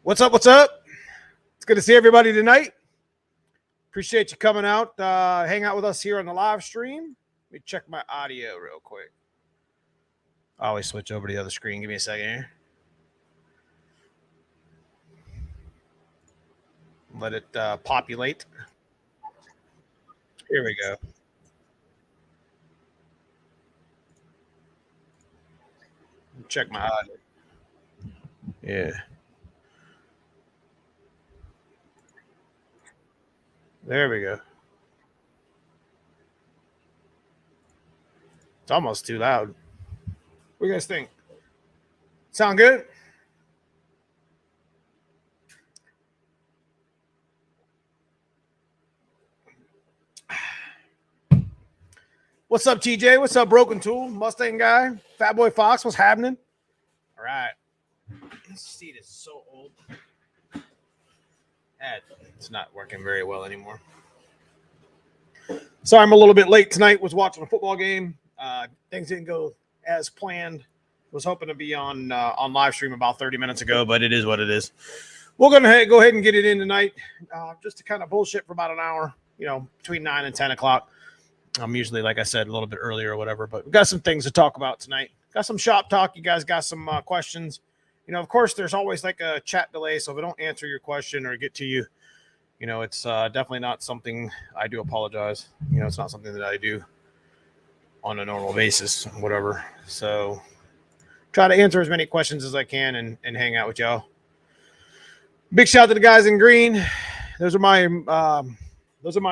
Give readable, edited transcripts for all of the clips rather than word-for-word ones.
What's up? What's up? It's good to see everybody tonight. Appreciate you coming out, hang out with us here on the live stream. Let me check my audio real quick. I always switch over to the other screen. Give me a second here. Let it populate. Here we go. Check my audio. Yeah. There we go. It's almost too loud. What do you guys think? Sound good? What's up, TJ? What's up, Broken Tool? Mustang guy? Fat Boy Fox? What's happening? All right. This seat is so old. It's not working very well anymore. Sorry, I'm a little bit late tonight. Was watching a football game. Things didn't go as planned. Was hoping to be on live stream about 30 minutes ago, but it is what it is. We're going to go ahead and get it in tonight, just to kind of bullshit for about an hour, between 9 and 10 o'clock. I'm usually, like I said, a little bit earlier or whatever, but we've got some things to talk about tonight. Got some shop talk. You guys got some questions. Of course, there's always like a chat delay, so if I don't answer your question or get to you, it's definitely not something I do apologize. It's not something that I do on a normal basis, whatever. So try to answer as many questions as I can and hang out with y'all. Big shout out to the guys in green. Those are my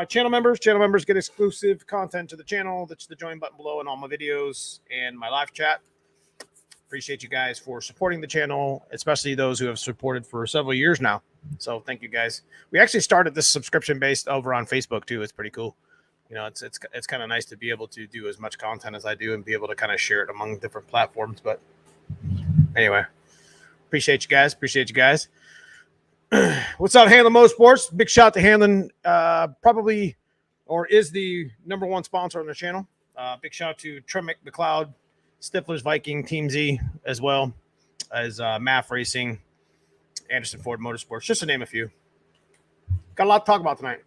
channel members. Channel members get exclusive content to the channel. That's the join button below and all my videos and my live chat. Appreciate you guys for supporting the channel, especially those who have supported for several years now. So thank you guys. We actually started this subscription based over on Facebook too. It's pretty cool. It's kind of nice to be able to do as much content as I do and be able to kind of share it among different platforms. But anyway, appreciate you guys. What's up, Hanlon Motorsports? Big shout to Hanlon, probably or is the number one sponsor on the channel. Big shout to Tremick McLeod, Stifler's Viking, Team Z, as well as MAF Racing, Anderson Ford Motorsports, just to name a few. Got a lot to talk about tonight.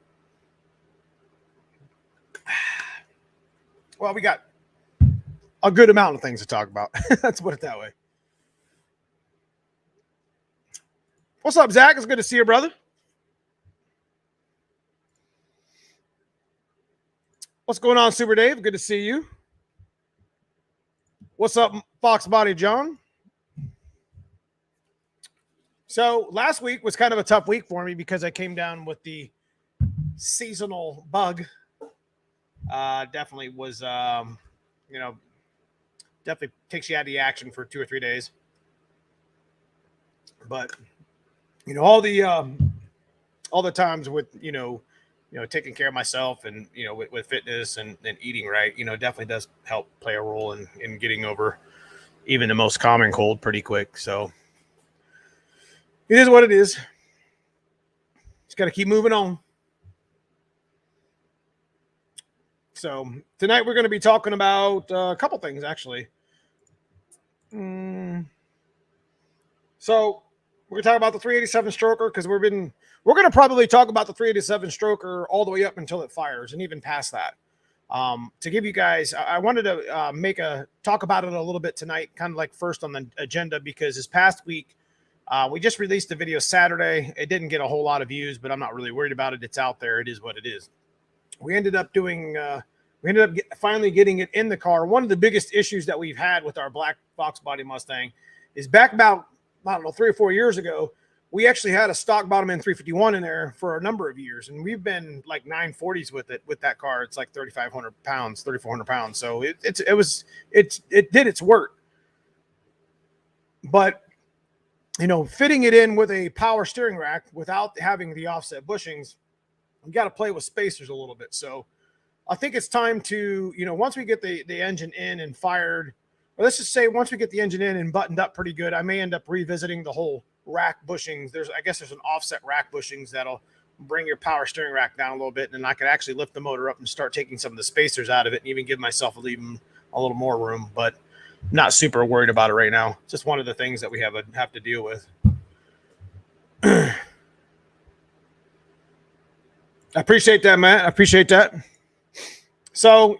Well, we got a good amount of things to talk about. Let's put it that way. What's up, Zach? It's good to see you, brother. What's going on, Super Dave? Good to see you. What's up, Foxbody John? So last week was kind of a tough week for me because I came down with the seasonal bug. Definitely was, definitely takes you out of the action for 2 or 3 days. But all the times with taking care of myself and with fitness and eating right, definitely does help play a role in getting over even the most common cold pretty quick. So it is what it is. Just got to keep moving on. So tonight we're going to be talking about a couple things, actually. So we're going to talk about the 387 stroker because we're going to probably talk about the 387 stroker all the way up until it fires and even past that. To give you guys, I wanted to talk about it a little bit tonight, kind of like first on the agenda, because this past week, we just released the video Saturday. It didn't get a whole lot of views, but I'm not really worried about it. It's out there. It is what it is. We ended up finally getting it in the car. One of the biggest issues that we've had with our black Foxbody Mustang is back about, 3 or 4 years ago, we actually had a stock bottom end 351 in there for a number of years. And we've been like 940s with that car. It's like 3,500 pounds, 3,400 pounds. So it did its work. But, fitting it in with a power steering rack without having the offset bushings, you got to play with spacers a little bit. So I think it's time to, once we get the engine in and fired, or let's just say once we get the engine in and buttoned up pretty good, I may end up revisiting the whole rack bushings. I guess there's an offset rack bushings that'll bring your power steering rack down a little bit, and I could actually lift the motor up and start taking some of the spacers out of it and even give myself a little more room. But not super worried about it right now. It's just one of the things that we have to deal with. I appreciate that, Matt. I appreciate that. So,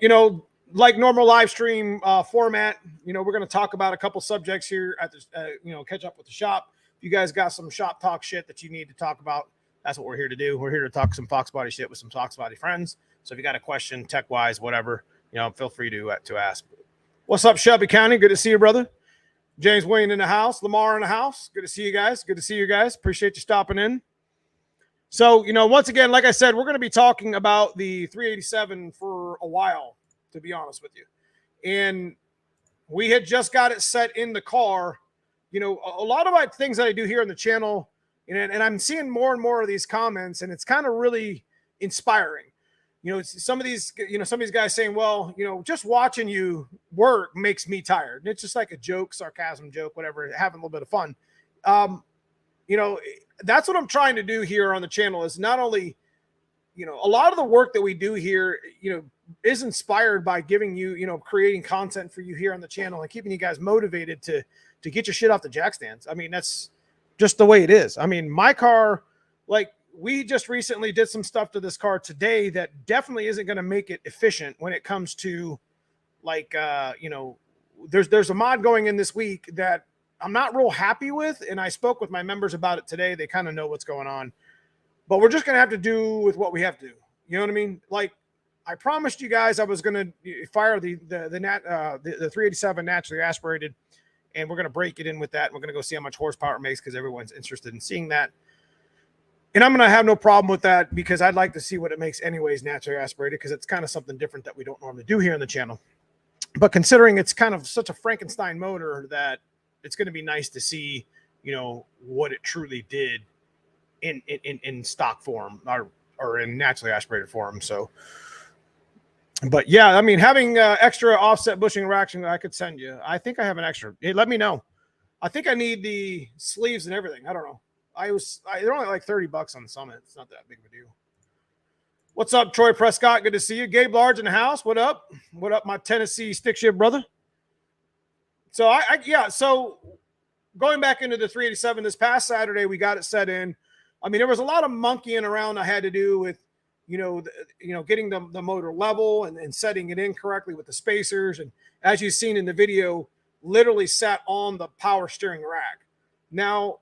like normal live stream format, we're going to talk about a couple subjects here at the, catch up with the shop. If you guys got some shop talk shit that you need to talk about, that's what we're here to do. We're here to talk some Foxbody shit with some Foxbody friends. So if you got a question, tech wise, whatever, feel free to ask. What's up, Shelby County? Good to see you, brother. James Wayne in the house. Lamar in the house. Good to see you guys. Good to see you guys. Appreciate you stopping in. So, once again, like I said, we're going to be talking about the 387 for a while, to be honest with you. And we had just got it set in the car. A lot of my things that I do here on the channel, and I'm seeing more and more of these comments, and it's kind of really inspiring. Some of these guys saying, well, just watching you work makes me tired. And it's just like a joke, sarcasm joke, whatever, having a little bit of fun. That's what I'm trying to do here on the channel is not only, a lot of the work that we do here, is inspired by giving you, creating content for you here on the channel and keeping you guys motivated to get your shit off the jack stands. I mean, that's just the way it is. I mean, my car, like, we just recently did some stuff to this car today that definitely isn't going to make it efficient when it comes to like, there's a mod going in this week that I'm not real happy with. And I spoke with my members about it today. They kind of know what's going on, but we're just going to have to do with what we have to do. You know what I mean? Like I promised you guys I was going to fire the 387 naturally aspirated, and we're going to break it in with that. We're going to go see how much horsepower it makes because everyone's interested in seeing that. And I'm going to have no problem with that because I'd like to see what it makes anyways, naturally aspirated, because it's kind of something different that we don't normally do here on the channel. But considering it's kind of such a Frankenstein motor that it's going to be nice to see, what it truly did in stock form or in naturally aspirated form. So, but yeah, I mean, having extra offset bushing reaction, I could send you. I think I have an extra. Hey, let me know. I think I need the sleeves and everything. I don't know. They're only like $30 on the Summit. It's not that big of a deal. What's up, Troy Prescott? Good to see you. Gabe Large in the house. What up? What up, my Tennessee stick shift brother? So so going back into the 387 this past Saturday, we got it set in. I mean, there was a lot of monkeying around I had to do with, getting the motor level and setting it in correctly with the spacers. And as you've seen in the video, literally sat on the power steering rack. Now,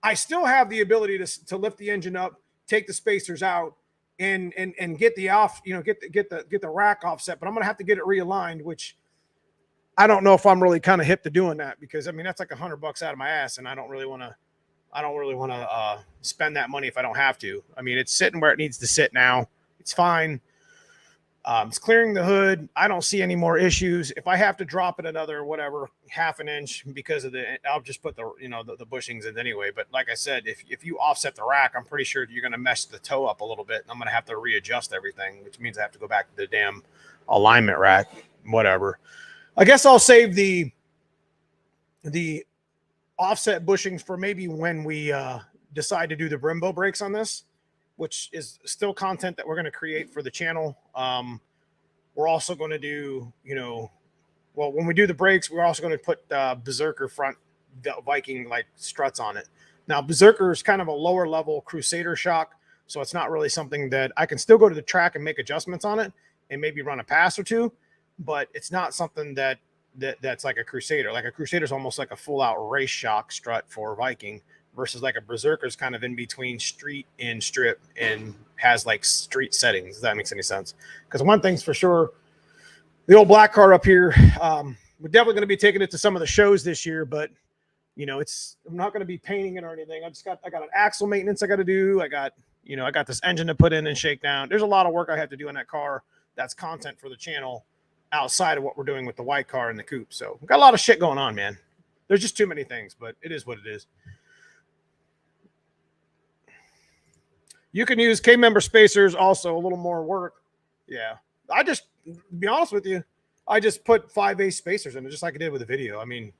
I still have the ability to lift the engine up, take the spacers out, and get the off, get the rack offset. But I'm gonna have to get it realigned, which I don't know if I'm really kind of hip to doing that because I mean that's like $100 out of my ass, and I don't really want to spend that money if I don't have to. I mean, it's sitting where it needs to sit now. It's fine. It's clearing the hood. I don't see any more issues. If I have to drop it another, whatever, half an inch because of I'll just put the bushings in anyway. But like I said, if you offset the rack, I'm pretty sure you're going to mess the toe up a little bit. And I'm going to have to readjust everything, which means I have to go back to the damn alignment rack, whatever. I guess I'll save the offset bushings for maybe when we decide to do the Brembo brakes on this, which is still content that we're going to create for the channel. We're also going to do, when we do the brakes, we're also going to put Berserker front Viking like struts on it. Now, Berserker is kind of a lower level Crusader shock, so it's not really something that I can still go to the track and make adjustments on it and maybe run a pass or two, but it's not something that's like a Crusader. Like a Crusader is almost like a full out race shock strut for Viking, versus like a Berserker is kind of in between street and strip and has like street settings. If that makes any sense. Because one thing's for sure, the old black car up here, we're definitely going to be taking it to some of the shows this year, but I'm not going to be painting it or anything. I got an axle maintenance I got to do. I got this engine to put in and shake down. There's a lot of work I have to do on that car. That's content for the channel outside of what we're doing with the white car and the coupe. So we've got a lot of shit going on, man. There's just too many things, but it is what it is. You can use K-member spacers, also a little more work. Yeah. To be honest with you, I just put 5/8 spacers in it, just like I did with the video. I mean,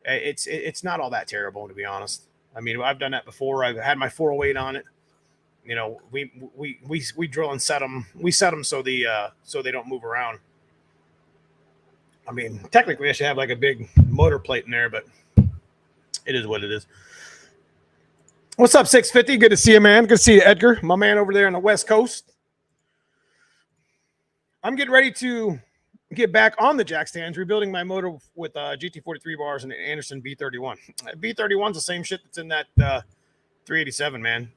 it's not all that terrible, to be honest. I mean, I've done that before. I've had my 408 on it. We drill and set them. We set them so they don't move around. I mean, technically I should have like a big motor plate in there, but it is what it is. What's up, 650? Good to see you, man. Good to see you, Edgar, my man over there on the West Coast. I'm getting ready to get back on the jack stands, rebuilding my motor with GT43 bars and an Anderson B31. B31's the same shit that's in that 387, man.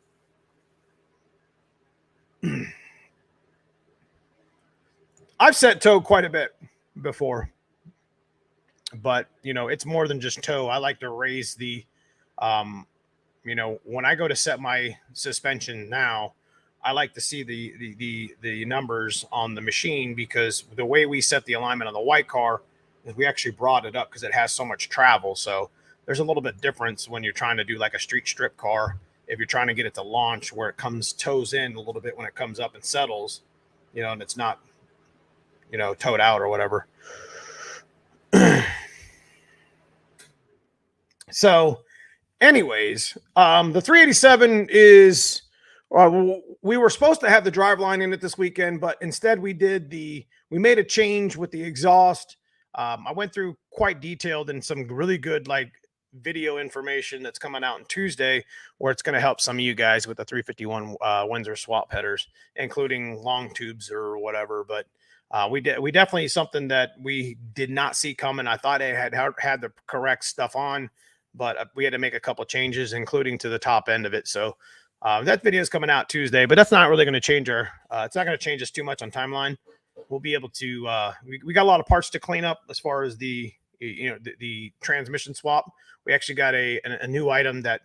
I've set tow quite a bit before, but it's more than just tow. I like to raise the, when I go to set my suspension now, I like to see the numbers on the machine, because the way we set the alignment on the white car is we actually brought it up because it has so much travel. So there's a little bit difference when you're trying to do like a street strip car. If you're trying to get it to launch, where it tows in a little bit when it comes up and settles, and it's not, towed out or whatever. So anyways, the 387 is, we were supposed to have the drive line in it this weekend, but instead we made a change with the exhaust. I went through quite detailed and some really good like video information that's coming out on Tuesday, where it's going to help some of you guys with the 351 Windsor swap headers, including long tubes or whatever. But we definitely something that we did not see coming. I thought it had the correct stuff on, but we had to make a couple changes, including to the top end of it. So that video is coming out Tuesday, but that's not really going to change it's not going to change us too much on timeline. We'll be able to, we got a lot of parts to clean up as far as the transmission swap. We actually got a new item that,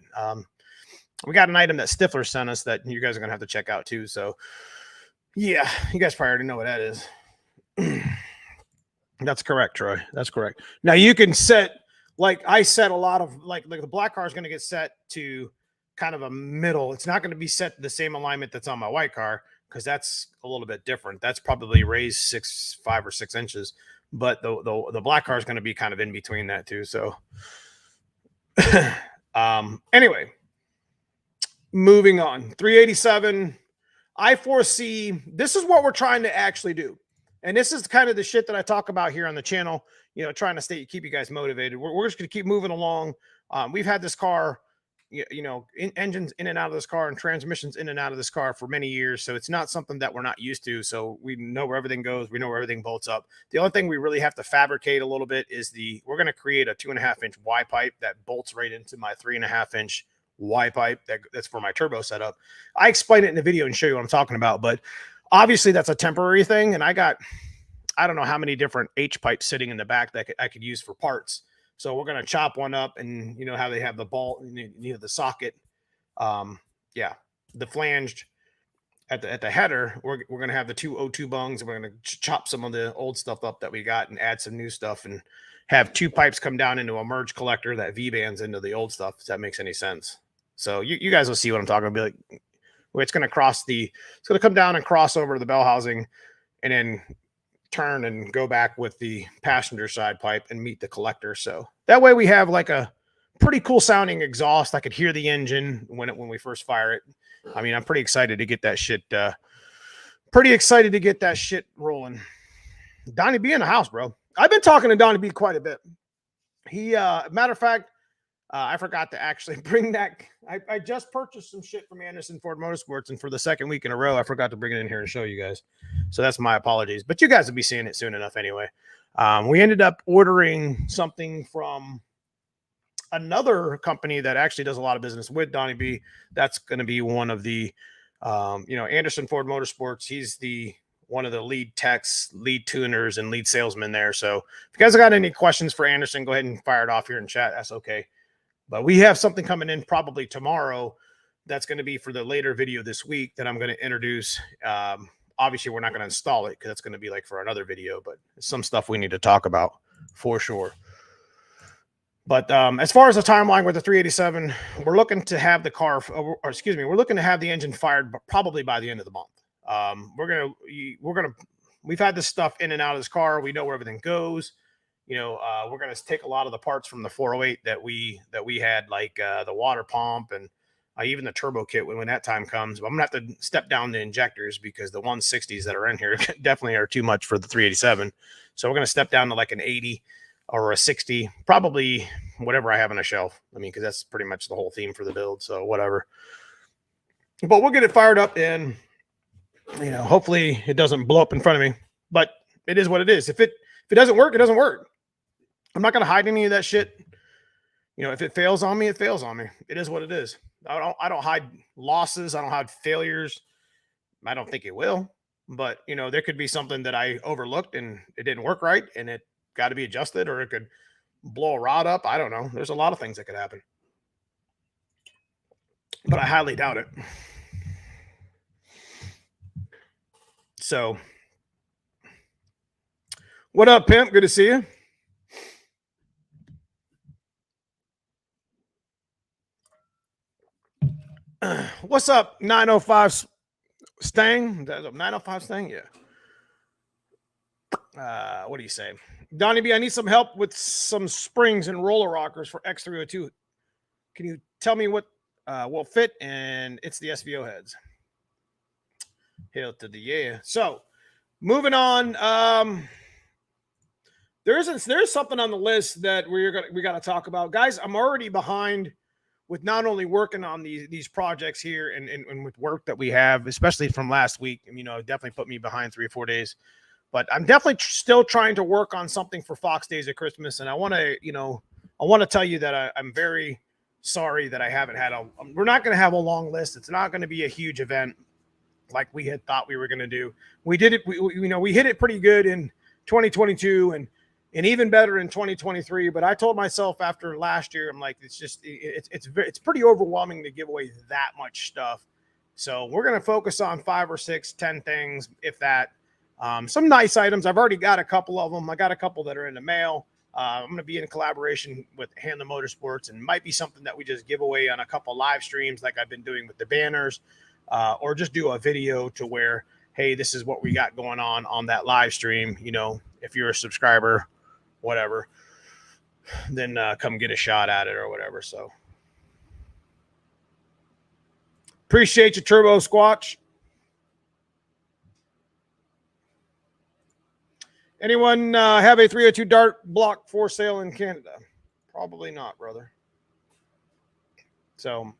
we got an item that Stifler sent us that you guys are going to have to check out too. So yeah, you guys probably already know what that is. That's correct, Troy. That's correct. Now you can set, like I set a lot of like the black car is going to get set to kind of a middle. It's not going to be set to the same alignment that's on my white car, because that's a little bit different. That's probably raised 5 or 6 inches, but the black car is going to be kind of in between that too. So anyway, moving on. 387. I foresee this is what we're trying to actually do. And this is kind of the shit that I talk about here on the channel, trying to keep you guys motivated. We're just going to keep moving along. We've had this car, engines in and out of this car and transmissions in and out of this car for many years. So it's not something that we're not used to. So we know where everything goes. We know where everything bolts up. The only thing we really have to fabricate a little bit is we're going to create a 2.5-inch Y pipe that bolts right into my 3.5-inch Y pipe. That's for my turbo setup. I explain it in the video and show you what I'm talking about, but obviously that's a temporary thing. And I don't know how many different H pipes sitting in the back that I could use for parts. So we're going to chop one up, and how they have the bolt, the socket. Yeah, the flanged at the header. We're going to have the 2 O2 bungs, and we're going to chop some of the old stuff up that we got and add some new stuff, and have 2 pipes come down into a merge collector that V-bands into the old stuff, if that makes any sense. So you guys will see what I'm talking about. Like, where it's going to it's going to come down and cross over the bell housing, and then turn and go back with the passenger side pipe and meet the collector. So that way we have like a pretty cool sounding exhaust. I could hear the engine when we first fire it. I mean, I'm pretty excited to get that shit rolling. Donnie B in the house, bro. I've been talking to Donnie B quite a bit. He matter of fact, I forgot to actually bring that. I just purchased some shit from Anderson Ford Motorsports, and for the second week in a row, I forgot to bring it in here and show you guys. So that's my apologies, but you guys will be seeing it soon enough anyway. We ended up ordering something from another company that actually does a lot of business with Donnie B. That's going to be one of the, Anderson Ford Motorsports. He's one of the lead techs, lead tuners, and lead salesmen there. So if you guys have got any questions for Anderson, go ahead and fire it off here in chat. That's okay. But we have something coming in probably tomorrow that's going to be for the later video this week that I'm going to introduce. Obviously, we're not going to install it because it's going to be like for another video, but some stuff we need to talk about for sure. But as far as the timeline with the 387, we're looking to have the car, we're looking to have the engine fired probably by the end of the month. We've had this stuff in and out of this car. We know where everything goes. We're going to take a lot of the parts from the 408 that we had, like the water pump and even the turbo kit when that time comes. But I'm going to have to step down the injectors because the 160s that are in here definitely are too much for the 387. So we're going to step down to like an 80 or a 60, probably whatever I have on a shelf. I mean, because that's pretty much the whole theme for the build. So whatever. But we'll get it fired up and, hopefully it doesn't blow up in front of me. But it is what it is. If it doesn't work, it doesn't work. I'm not going to hide any of that shit. If it fails on me, it fails on me. It is what it is. I don't hide losses. I don't hide failures. I don't think it will. But, there could be something that I overlooked and it didn't work right and it got to be adjusted, or it could blow a rod up. I don't know. There's a lot of things that could happen. But I highly doubt it. So, what up, pimp? Good to see you. What's up, 905 Stang? 905 Stang, yeah. What do you say? Donnie B, I need some help with some springs and roller rockers for X302. Can you tell me what will fit? And it's the SVO heads. Hail to the yeah. So, moving on. There's something on the list that we got to talk about, guys. I'm already behind with not only working on these projects here and with work that we have, especially from last week. Definitely put me behind 3 or 4 days, but I'm definitely still trying to work on something for Fox Days of Christmas. And I want to tell you that I'm very sorry that I haven't had we're not going to have a long list. It's not going to be a huge event like we had thought we were going to do. We did it. We hit it pretty good in 2022 and even better in 2023. But I told myself after last year, I'm like, it's pretty overwhelming to give away that much stuff. So we're going to focus on 5 or 6, 10 things, if that. Some nice items. I've already got a couple of them. I got a couple that are in the mail. I'm going to be in collaboration with Handle Motorsports, and might be something that we just give away on a couple live streams like I've been doing with the banners, or just do a video to where, hey, this is what we got going on that live stream. If you're a subscriber, whatever, then come get a shot at it or whatever. So appreciate you, Turbo Squatch. Anyone have a 302 Dart block for sale in Canada? Probably not, brother. So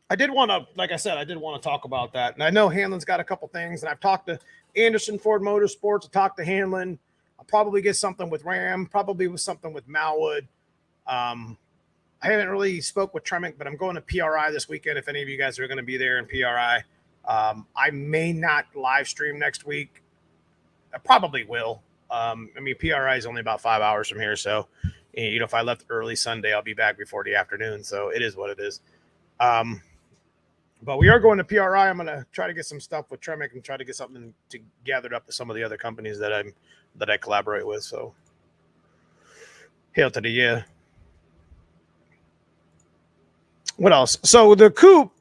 I did want to talk about that. And I know Hanlon's got a couple things, and I've talked to Anderson Ford Motorsports. I talked to Hanlon. I'll probably get something with Ram, probably with something with Malwood. I haven't really spoke with Tremec, but I'm going to PRI this weekend. If any of you guys are going to be there in PRI, I may not live stream next week. I probably will. PRI is only about 5 hours from here. So, if I left early Sunday, I'll be back before the afternoon. So it is what it is. But we are going to PRI. I'm going to try to get some stuff with Tremec and try to get something gathered up with some of the other companies that I collaborate with. So hail to the yeah. What else? So the Coupe,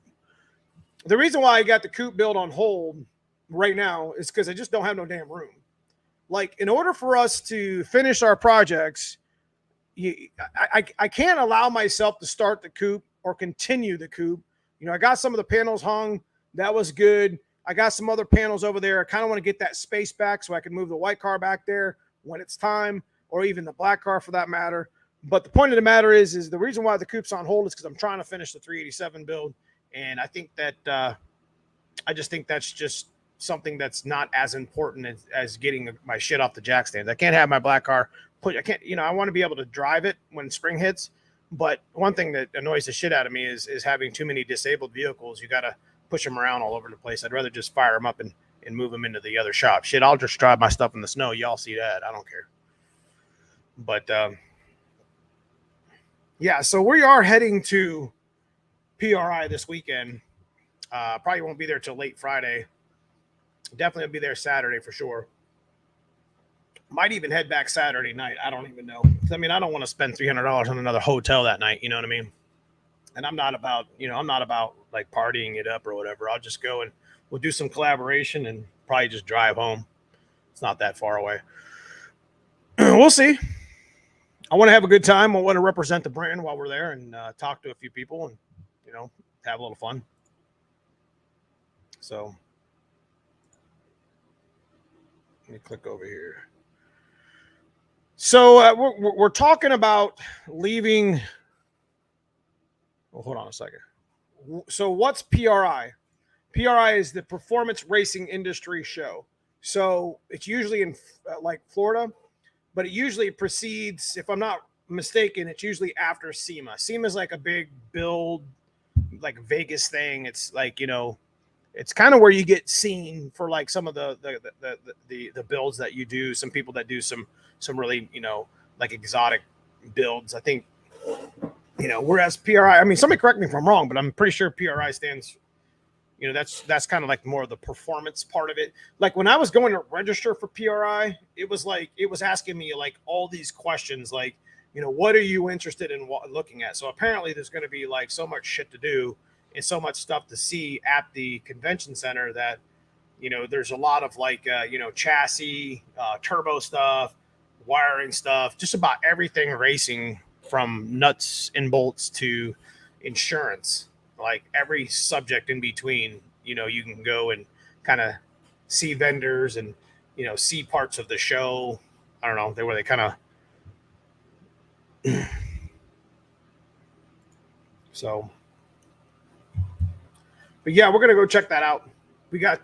the reason why I got the Coupe build on hold right now is because I just don't have no damn room. Like, in order for us to finish our projects, I can't allow myself to start the Coupe or continue the Coupe. I got some of the panels hung. That was good. I got some other panels over there. I kind of want to get that space back so I can move the white car back there when it's time, or even the black car for that matter. But the point of the matter is the reason why the Coupe's on hold is because I'm trying to finish the 387 build. And I think that I just think that's just something that's not as important as getting my shit off the jack stands. I can't have my black car I want to be able to drive it when spring hits. But one thing that annoys the shit out of me is having too many disabled vehicles. You got to push them around all over the place. I'd rather just fire them up and move them into the other shop. Shit, I'll just drive my stuff in the snow. Y'all see that. I don't care. But yeah, so we are heading to PRI this weekend. Probably won't be there till late Friday. Definitely will be there Saturday for sure. Might even head back Saturday night. I don't even know. I mean, I don't want to spend $300 on another hotel that night. You know what I mean? And I'm not about like partying it up or whatever. I'll just go and we'll do some collaboration and probably just drive home. It's not that far away. We'll see. I want to have a good time. I want to represent the brand while we're there and talk to a few people and, have a little fun. So let me click over here. So we're talking about leaving. Well, hold on a second. So what's PRI? PRI is the Performance Racing Industry Show. So it's usually in like Florida, but it usually precedes, if I'm not mistaken, it's usually after SEMA. SEMA is like a big build, like Vegas thing. It's like, you know, it's kind of where you get seen for like some of the builds that you do. Some people that do some really, you know, like exotic builds. I think, you know, whereas PRI, I mean, somebody correct me if I'm wrong, but I'm pretty sure PRI stands, you know, that's kind of like more of the performance part of it. Like when I was going to register for PRI, it was like, it was asking me like all these questions, like, you know, what are you interested in looking at? So apparently there's going to be like so much shit to do and so much stuff to see at the convention center that, you know, there's a lot of like, you know, chassis, turbo stuff, wiring stuff, just about everything racing, from nuts and bolts to insurance, like every subject in between. You know, you can go and kind of see vendors and, you know, see parts of the show. I don't know, they kind of so, but yeah, we're gonna go check that out. We got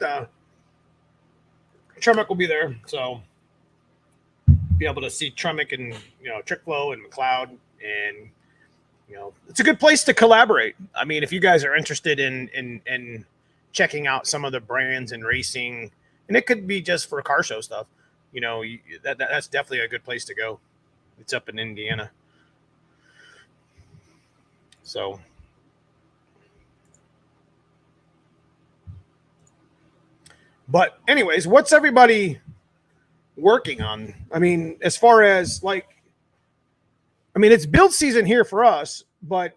Tremec will be there, so be able to see Tremec and, you know, Trick Flow and McLeod, and you know, it's a good place to collaborate. I mean, if you guys are interested in checking out some of the brands and racing, and it could be just for car show stuff, you know, that's definitely a good place to go. It's up in Indiana. So but anyways, what's everybody working on? I mean, as far as like, I mean, it's build season here for us, but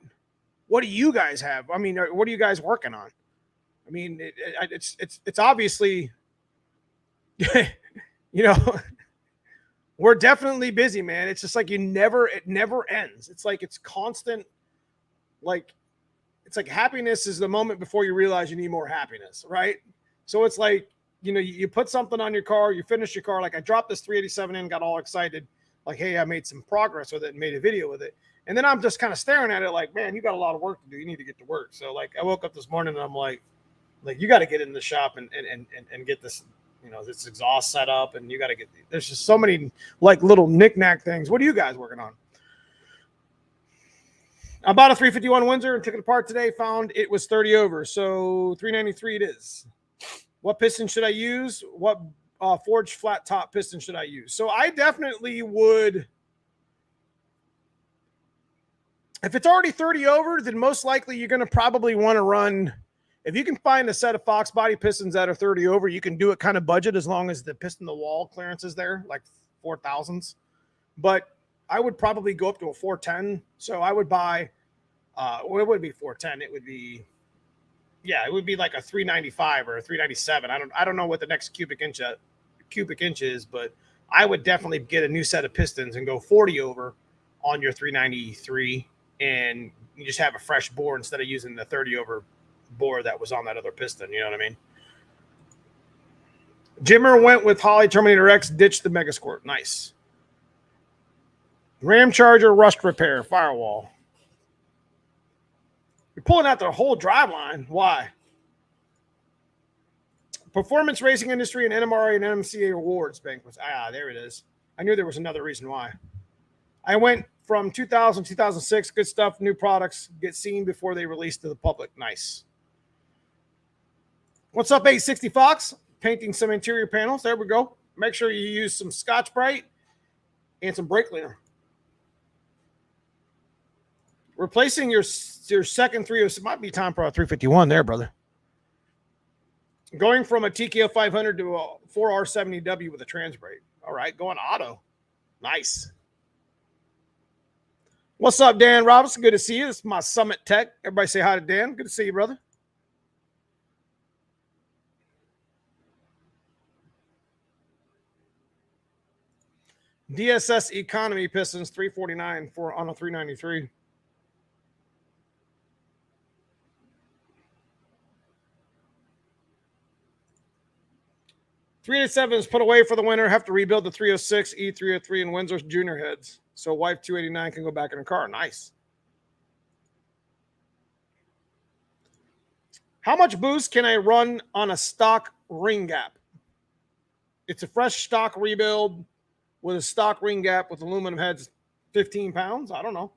what do you guys have? I mean, what are you guys working on? I mean, it's obviously, you know, we're definitely busy, man. It's just like it never ends. It's like it's constant. Like, it's like happiness is the moment before you realize you need more happiness, right? So it's like, you know, you put something on your car, you finish your car. Like I dropped this 387 in, got all excited, like, hey, I made some progress with it and made a video with it. And then I'm just kind of staring at it like, man, you got a lot of work to do. You need to get to work. So like I woke up this morning and I'm like you got to get in the shop and get this, you know, this exhaust set up, and you got to get, there's just so many like little knick-knack things. What are you guys working on? I bought a 351 Windsor and took it apart today, found it was 30 over. So 393 it is. What piston should I use? What forged flat top piston should I use? So I definitely would, if it's already 30 over, then most likely you're going to probably want to run, if you can find a set of Foxbody pistons that are 30 over, you can do it kind of budget as long as the piston to wall clearance is there, like 4,000s. But I would probably go up to a 410. So I would buy, well, it would be 410. It would be, yeah, it would be like a 395 or a 397. I don't know what the next cubic inch is, but I would definitely get a new set of pistons and go 40 over on your 393, and you just have a fresh bore instead of using the 30 over bore that was on that other piston. You know what I mean? Jimmer went with Holly Terminator X, ditched the Megasquirt. Nice. Ram Charger rust repair, firewall. You're pulling out the whole drive line. Why? Performance Racing Industry and NMRA and NMCA awards banquets. Ah, there it is. I knew there was another reason why. I went from 2000, 2006, good stuff, new products, get seen before they release to the public. Nice. What's up, 860 Fox? Painting some interior panels. There we go. Make sure you use some Scotch-Brite and some brake cleaner. Replacing your second 306 might be time for a 351 there, brother. Going from a TKO 500 to a 4R70W with a trans brake. All right, going auto. Nice. What's up, Dan Robinson? Good to see you. This is my Summit Tech. Everybody say hi to Dan. Good to see you, brother. DSS Economy Pistons 349 on a 393. 387 is put away for the winter. Have to rebuild the 306, E303, and Windsor Junior heads. So wife 289 can go back in her car. Nice. How much boost can I run on a stock ring gap? It's a fresh stock rebuild with a stock ring gap with aluminum heads, 15 pounds. I don't know.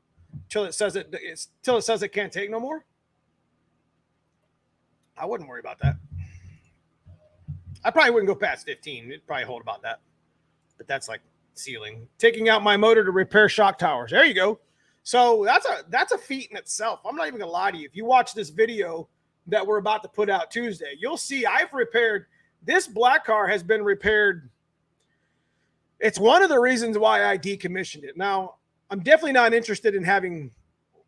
Till it says it can't take no more. I wouldn't worry about that. I probably wouldn't go past 15. It'd probably hold about that. But that's like ceiling. Taking out my motor to repair shock towers. There you go. So that's a feat in itself. I'm not even gonna lie to you. If you watch this video that we're about to put out Tuesday, you'll see I've repaired this black car has been repaired. It's one of the reasons why I decommissioned it. Now, I'm definitely not interested in having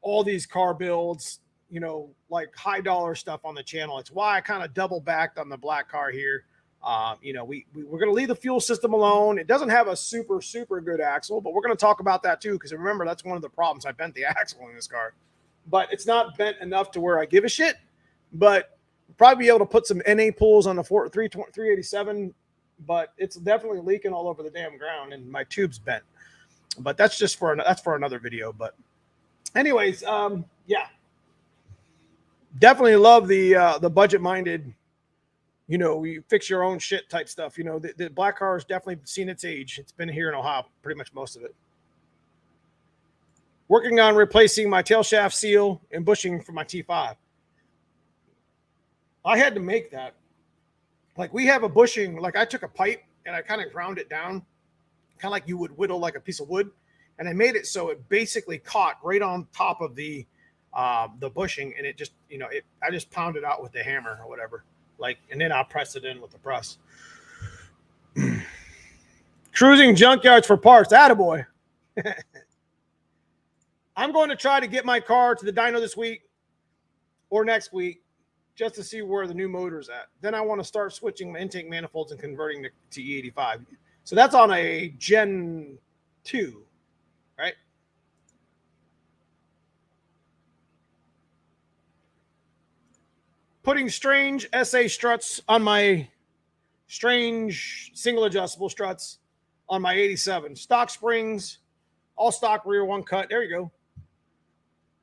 all these car builds, you know, like high dollar stuff on the channel. It's why I kind of double backed on the black car here. You know, we're going to leave the fuel system alone. It doesn't have a super good axle, but we're going to talk about that too. Because remember, that's one of the problems. I bent the axle in this car, but it's not bent enough to where I give a shit. But we'll probably be able to put some NA pulls on the 387, but it's definitely leaking all over the damn ground, and my tube's bent. But that's just for another video. But anyways, yeah, definitely love the budget minded. You know, you fix your own shit type stuff. You know, the black car has definitely seen its age. It's been here in Ohio, pretty much most of it. Working on replacing my tail shaft seal and bushing for my T5. I had to make that. Like, we have a bushing, like I took a pipe and I kind of ground it down, kind of like you would whittle like a piece of wood. And I made it so it basically caught right on top of the bushing, and it just, you know, I just pounded out with the hammer or whatever. Like, and then I'll press it in with the press. Cruising junkyards for parts. Attaboy. I'm going to try to get my car to the dyno this week or next week, just to see where the new motor's at. Then I want to start switching my intake manifolds and converting to E85. So that's on a Gen 2, right? Putting strange SA struts on my strange single adjustable struts on my 87. Stock springs, all stock rear one cut. There you go.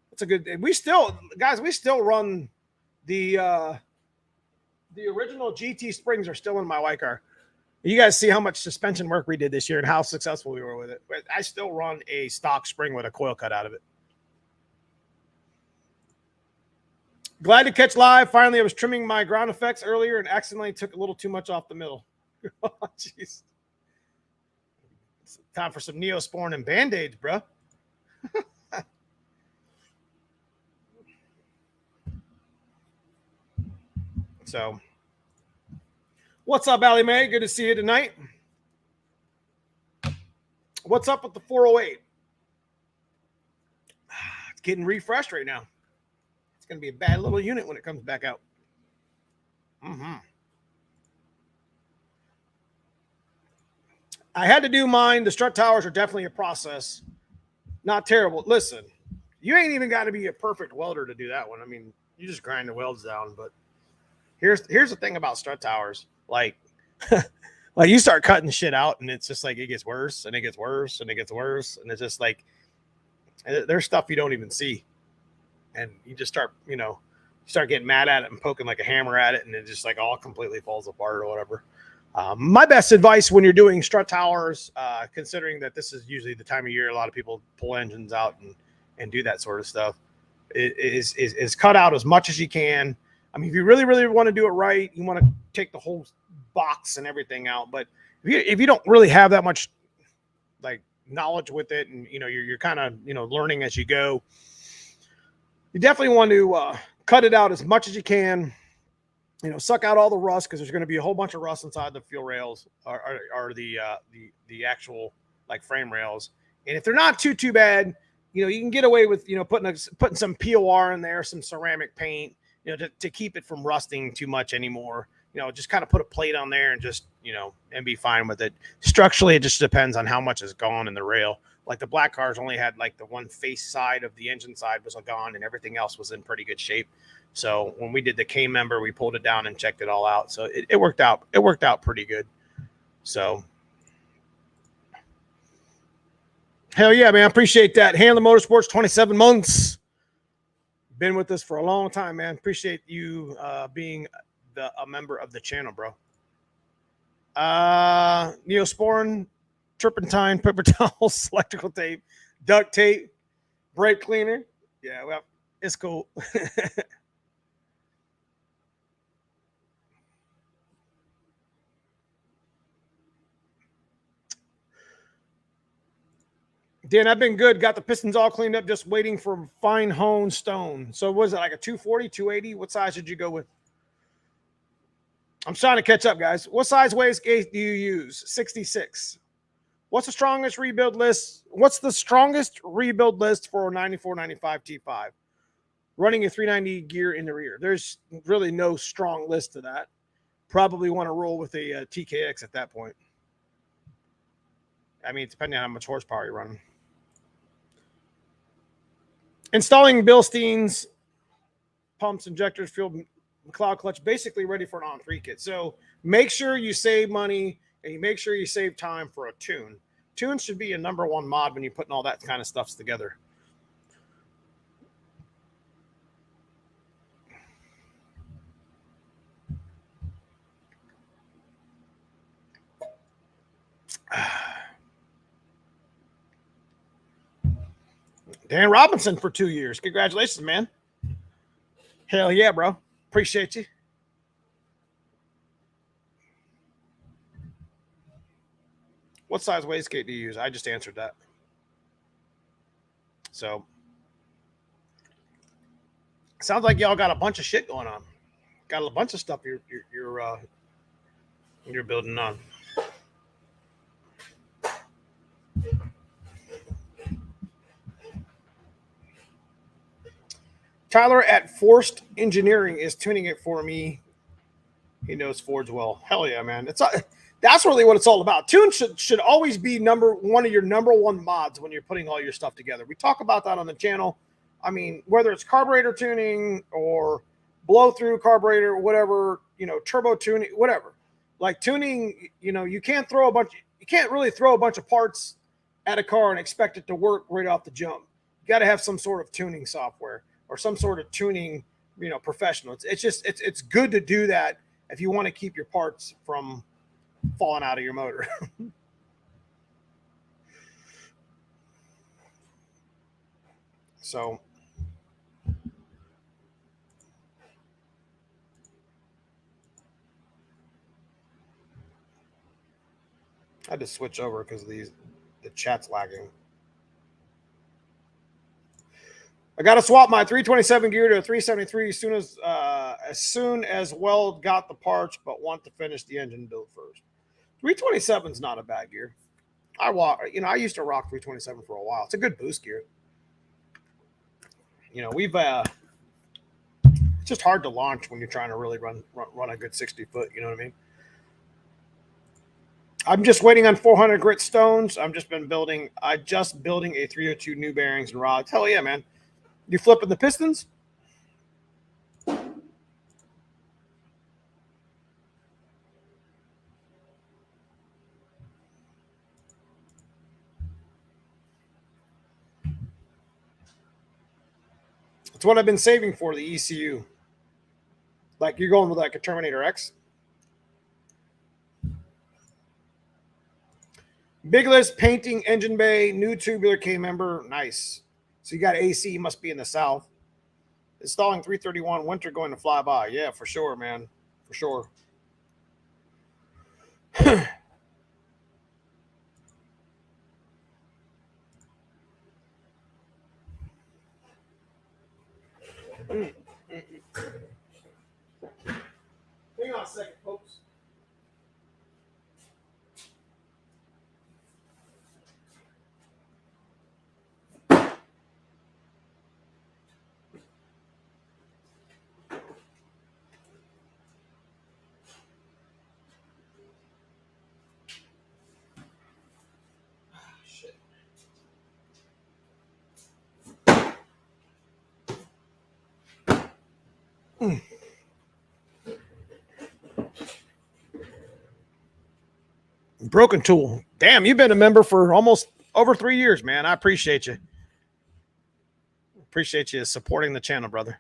That's a good. We still run the original GT springs are still in my white car. You guys see how much suspension work we did this year and how successful we were with it. But I still run a stock spring with a coil cut out of it. Glad to catch live. Finally, I was trimming my ground effects earlier and accidentally took a little too much off the middle. Oh, jeez. It's time for some Neosporin and Band-Aids, bro. So, what's up, Allie Mae? Good to see you tonight. What's up with the 408? It's getting refreshed right now. It's going to be a bad little unit when it comes back out. I had to do mine. The strut towers are definitely a process. Not terrible. Listen, you ain't even got to be a perfect welder to do that one. I mean, you just grind the welds down. But here's the thing about strut towers. Like, like you start cutting shit out, and it's just like it gets worse, and it gets worse, and it gets worse. And it's just like there's stuff you don't even see. And you just start, you know, getting mad at it and poking like a hammer at it, and it just like all completely falls apart or whatever. My best advice when you're doing strut towers, considering that this is usually the time of year a lot of people pull engines out and do that sort of stuff, is cut out as much as you can. I mean, if you really want to do it right, you want to take the whole box and everything out. But if you don't really have that much like knowledge with it, and you know you're kind of learning as you go, you definitely want to cut it out as much as you can. You know, suck out all the rust, because there's going to be a whole bunch of rust inside the fuel rails or the actual like frame rails. And if they're not too bad, you can get away with putting some POR in there, some ceramic paint, to keep it from rusting too much anymore. Just kind of put a plate on there and just and be fine with it. Structurally, it just depends on how much is gone in the rail. Like the black cars only had like the one face side of the engine side was gone, and everything else was in pretty good shape. So when we did the K member, we pulled it down and checked it all out. So it worked out. It worked out pretty good. So, hell yeah, man. Appreciate that. Handler Motorsports, 27 months. Been with us for a long time, man. Appreciate you being a member of the channel, bro. Neosporin, turpentine, paper towels, electrical tape, duct tape, brake cleaner. Yeah, well, it's cool. Dan, I've been good. Got the pistons all cleaned up, just waiting for fine honed stone. So was it like a 240, 280? What size did you go with? I'm trying to catch up, guys. What size wastegate do you use? 66. What's the strongest rebuild list? What's the strongest rebuild list for a 94, 95 T5? Running a 390 gear in the rear. There's really no strong list to that. Probably want to roll with a TKX at that point. I mean, depending on how much horsepower you're running. Installing Bilsteins, pumps, injectors, fuel, cloud clutch, basically ready for an on-3 kit. So make sure you save money and you make sure you save time for a tune. Tunes should be a number one mod when you're putting all that kind of stuff together. Dan Robinson for 2 years. Congratulations, man. Hell yeah, bro. Appreciate you. What size wastegate do you use? I just answered that. So, sounds like y'all got a bunch of shit going on. Got a bunch of stuff you're building on. Tyler at Forced Engineering is tuning it for me. He knows Fords well. Hell yeah, man. That's really what it's all about. Tune should always be one of your number one mods when you're putting all your stuff together. We talk about that on the channel. I mean, whether it's carburetor tuning or blow through carburetor, whatever, turbo tuning, whatever. Like tuning, you can't really throw a bunch of parts at a car and expect it to work right off the jump. You got to have some sort of tuning software or some sort of tuning, professional. It's good to do that if you want to keep your parts from falling out of your motor. So I had to switch over because the chat's lagging. I got to swap my 327 gear to a 373 as soon as Weld got the parts, but want to finish the engine build first. 327 is not a bad gear. I used to rock 327 for a while. It's a good boost gear. We've it's just hard to launch when you're trying to really run a good 60 foot. You know what I mean? I'm just waiting on 400 grit stones. I'm just building a 302 new bearings and rods. Hell yeah, man. You flipping the pistons? It's what I've been saving for, the ECU. Like you're going with like a Terminator X. Big list, painting, engine bay, new tubular K member. Nice. So you got AC, must be in the south. Installing 331, winter going to fly by. Yeah, for sure, man. For sure. Hang on a second, folks. Broken Tool. Damn, you've been a member for almost over 3 years, man. I appreciate you. Appreciate you supporting the channel, brother.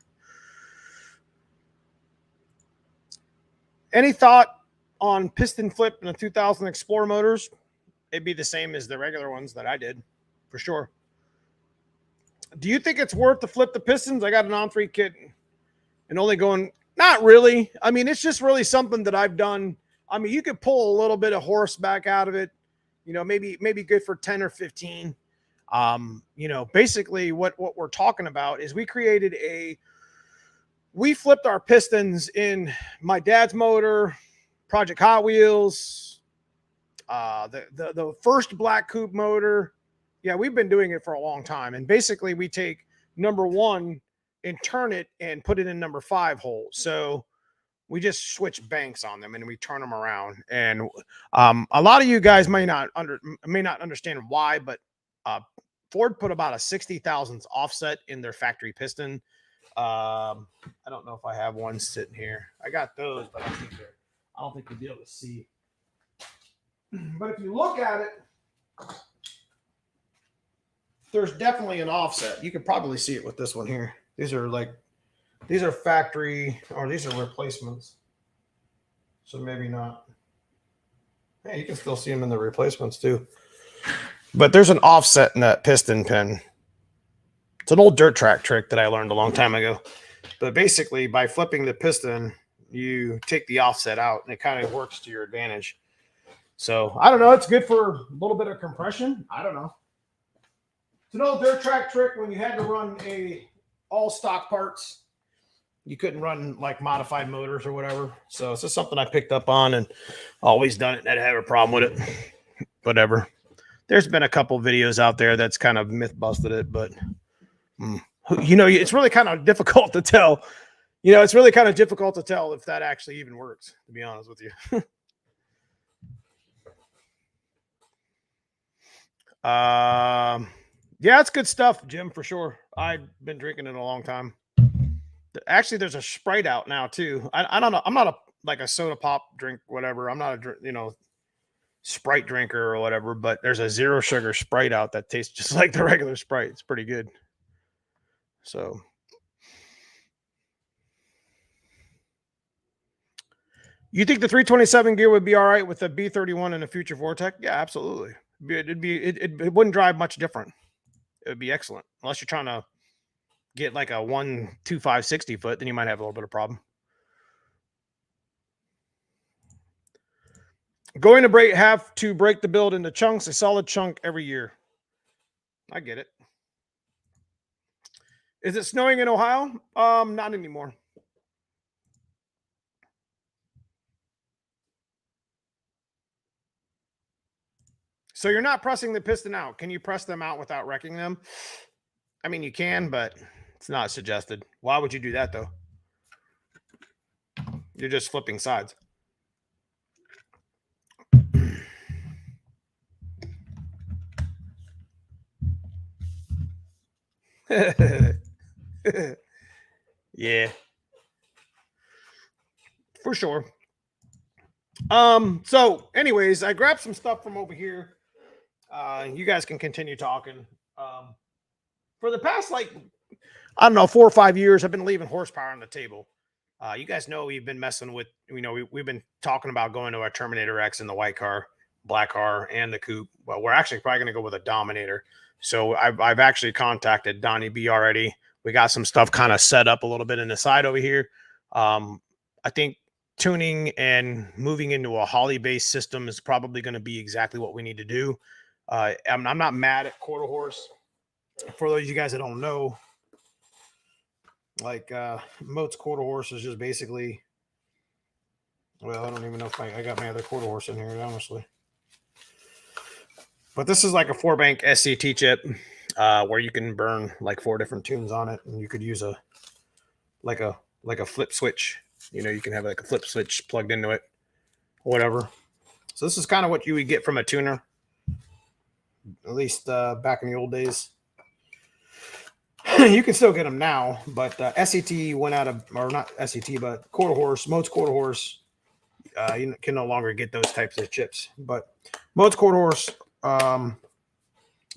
Any thought on piston flip in the 2000 Explorer motors? It'd be the same as the regular ones that I did, for sure. Do you think it's worth to flip the pistons? I got an on-3 kit and only going, not really. I mean, it's just really something that I've done. I mean, you could pull a little bit of horse back out of it, you know, maybe good for 10 or 15. You know, basically what we're talking about is we flipped our pistons in my dad's motor, Project Hot Wheels, the first black coupe motor. Yeah, we've been doing it for a long time. And basically we take number 1 and turn it and put it in number 5 hole. So we just switch banks on them and we turn them around. And a lot of you guys may not understand why, but Ford put about a 60 thousandths offset in their factory piston. I don't know if I have one sitting here. I got those, but I don't think you'll be able to see. But if you look at it, there's definitely an offset. You could probably see it with this one here. These are factory, or these are replacements. So maybe not. Hey, you can still see them in the replacements too. But there's an offset in that piston pin. It's an old dirt track trick that I learned a long time ago. But basically, by flipping the piston, you take the offset out, and it kind of works to your advantage. So, I don't know. It's good for a little bit of compression. I don't know. It's an old dirt track trick when you had to run all stock parts. You couldn't run like modified motors or whatever. So, it's just something I picked up on and always done it and I didn't have a problem with it. Whatever. There's been a couple videos out there that's kind of myth busted it, but you know, it's really kind of difficult to tell. You know, it's really kind of difficult to tell if that actually even works, to be honest with you. Yeah, it's good stuff, Jim, for sure. I've been drinking it a long time. Actually, there's a Sprite out now too. I don't know. I'm not like a soda pop drink, whatever. I'm not a Sprite drinker or whatever, but there's a 0 sugar Sprite out that tastes just like the regular Sprite. It's pretty good. So you think the 327 gear would be all right with a B31 and a future Vortec? Yeah, absolutely. It wouldn't drive much different. It would be excellent. Unless you're trying to get like a 125 60 foot, then you might have a little bit of problem. Going to have to break the build into chunks, a solid chunk every year. I get it. Is it snowing in Ohio? Not anymore. So you're not pressing the piston out. Can you press them out without wrecking them? I mean, you can, but it's not suggested. Why would you do that, though? You're just flipping sides. Yeah. For sure. So anyways, I grabbed some stuff from over here. You guys can continue talking. For the past, I don't know, 4 or 5 years, I've been leaving horsepower on the table. You guys know we've been messing with, we've been talking about going to our Terminator X in the white car, black car, and the coupe. Well, we're actually probably going to go with a Dominator. So I've actually contacted Donnie B already. We got some stuff kind of set up a little bit in the side over here. I think tuning and moving into a Holly-based system is probably going to be exactly what we need to do. I'm not mad at quarter horse. For those of you guys that don't know, Moat's quarter horse is just basically, well, I don't even know if I got my other quarter horse in here, honestly. But this is like a 4-bank SCT chip where you can burn like 4 different tunes on it, and you could use a flip switch. You can have like a flip switch plugged into it, whatever. So this is kind of what you would get from a tuner, at least back in the old days. You can still get them now, but SCT went out of, or not SCT, but quarter horse, Moat's quarter horse. You can no longer get those types of chips. But Mode's quarter horse.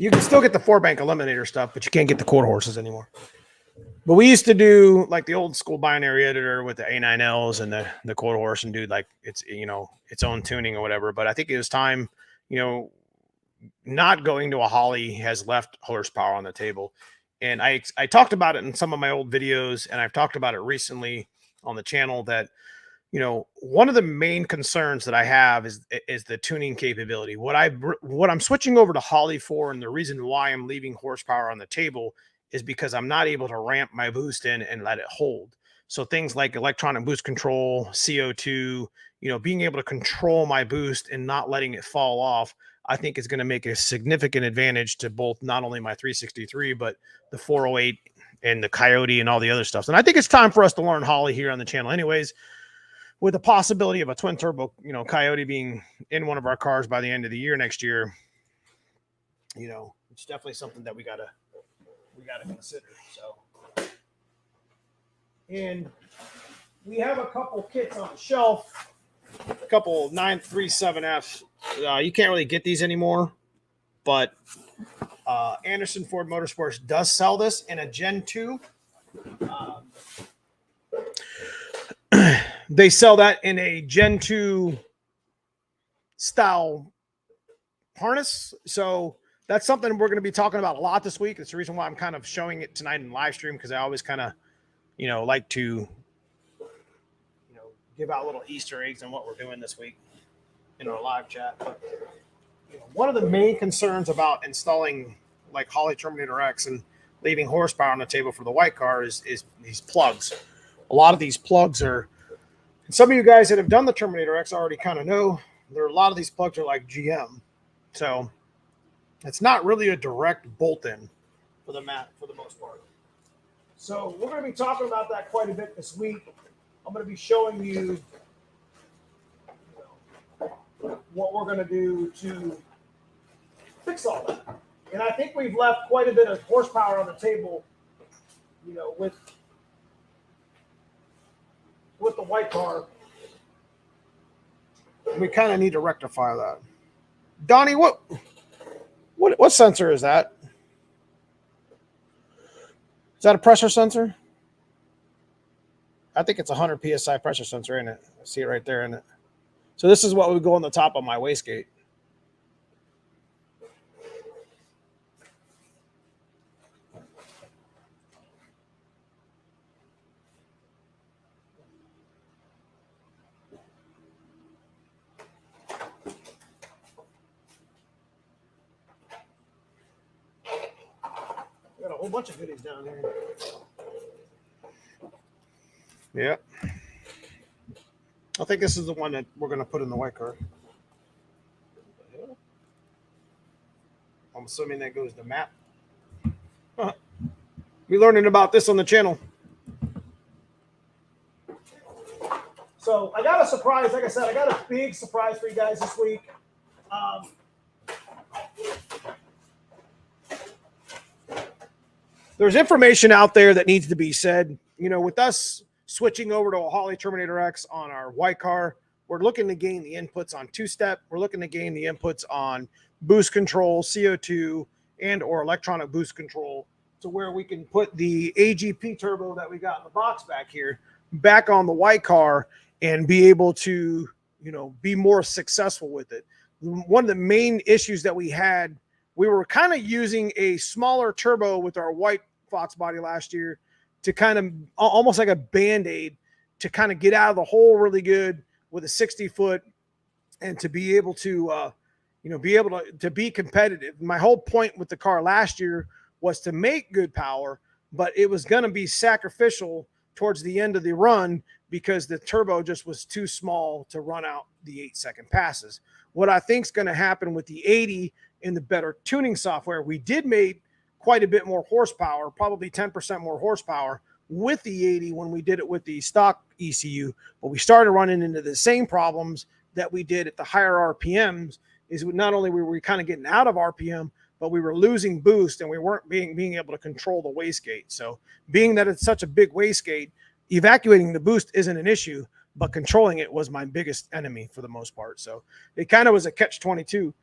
You can still get the 4-bank eliminator stuff, but you can't get the quarter horses anymore. But we used to do like the old school binary editor with the A9Ls and the quarter horse and do like it's, you know, its own tuning or whatever. But I think it was time, you know, not going to a Holly has left horsepower on the table. And I talked about it in some of my old videos, and I've talked about it recently on the channel that, you know, one of the main concerns that I have is the tuning capability. What I'm switching over to Holly for, and the reason why I'm leaving horsepower on the table is because I'm not able to ramp my boost in and let it hold. So things like electronic boost control, CO2, you know, being able to control my boost and not letting it fall off, I think is going to make a significant advantage to both not only my 363, but the 408 and the Coyote and all the other stuff. And I think it's time for us to learn Holly here on the channel anyways, with the possibility of a twin turbo, you know, Coyote being in one of our cars by the end of the year next year. You know, it's definitely something that we gotta consider. So, and we have a couple kits on the shelf, a couple 937Fs. You can't really get these anymore, but Anderson Ford Motorsports does sell this in a Gen 2. They sell that in a Gen 2 style harness. So that's something we're going to be talking about a lot this week. It's the reason why I'm kind of showing it tonight in live stream, because I always kind of, you know, like to, you know, give out little Easter eggs on what we're doing this week in our live chat. But, you know, one of the main concerns about installing like Holly Terminator X and leaving horsepower on the table for the white car is these plugs. A lot of these plugs are, and some of you guys that have done the Terminator X already kind of know, there are a lot of these plugs are like GM. So it's not really a direct bolt-in for the most part. So we're going to be talking about that quite a bit this week. I'm going to be showing you what we're going to do to fix all that. And I think we've left quite a bit of horsepower on the table, you know, with the white car. We kind of need to rectify that. Donnie, what sensor is that? Is that a pressure sensor? I think it's a 100 PSI pressure sensor, isn't it? I see it right there, isn't it? So this is what would go on the top of my wastegate. Got a whole bunch of goodies down here. Yeah. I think this is the one that we're going to put in the white car. I'm assuming that goes to map. Huh. We're learning about this on the channel. So I got a surprise. Like I said, I got a big surprise for you guys this week. There's information out there that needs to be said. You know, with us switching over to a Holly Terminator X on our white car, we're looking to gain the inputs on two-step. We're looking to gain the inputs on boost control, CO2, and or electronic boost control, to where we can put the AGP turbo that we got in the box back here back on the white car and be able to, you know, be more successful with it. One of the main issues that we had, we were kind of using a smaller turbo with our white Foxbody last year to kind of almost like a Band-Aid to kind of get out of the hole really good with a 60-foot and to be able to, you know, be able to be competitive. My whole point with the car last year was to make good power, but it was going to be sacrificial towards the end of the run because the turbo just was too small to run out the 8-second passes. What I think is going to happen with the 80 in the better tuning software, we did make quite a bit more horsepower, probably 10% more horsepower with the 80 when we did it with the stock ECU, but we started running into the same problems that we did at the higher RPMs. Is not only were we kind of getting out of RPM, but we were losing boost and we weren't being able to control the wastegate. So being that it's such a big wastegate, evacuating the boost isn't an issue, but controlling it was my biggest enemy for the most part. So it kind of was a catch-22.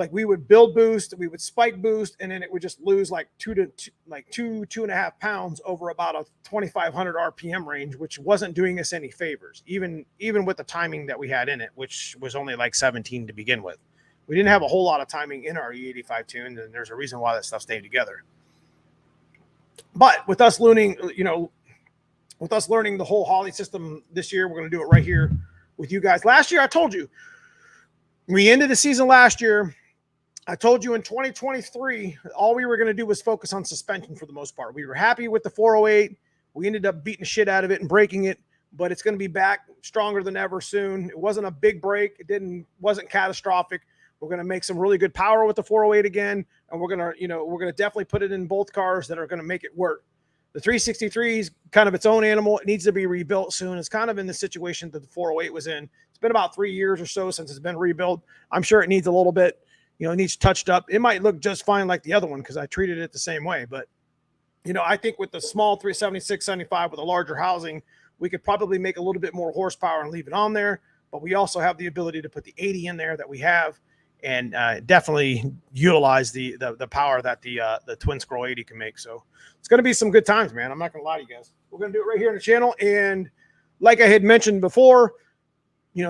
like we would build boost, we would spike boost, and then it would just lose like 2.5 pounds over about a 2,500 RPM range, which wasn't doing us any favors, even with the timing that we had in it, which was only like 17 to begin with. We didn't have a whole lot of timing in our E85 tunes, and there's a reason why that stuff stayed together. But with us learning, with us learning the whole Holley system this year, we're going to do it right here with you guys. Last year, I told you, we ended the season last year. I told you in 2023, all we were going to do was focus on suspension for the most part. We were happy with the 408. We ended up beating the shit out of it and breaking it, but it's going to be back stronger than ever soon. It wasn't a big break. It wasn't catastrophic. We're going to make some really good power with the 408 again, and we're going to definitely put it in both cars that are going to make it work. The 363 is kind of its own animal. It needs to be rebuilt soon. It's kind of in the situation that the 408 was in. It's been about 3 years or so since it's been rebuilt. I'm sure it needs a little bit, it needs touched up. It might look just fine like the other one because I treated it the same way. But, I think with the small 376, 75 with a larger housing, we could probably make a little bit more horsepower and leave it on there. But we also have the ability to put the 80 in there that we have, and definitely utilize the power that the twin scroll 80 can make. So it's going to be some good times, man. I'm not going to lie to you guys. We're going to do it right here on the channel. And like I had mentioned before,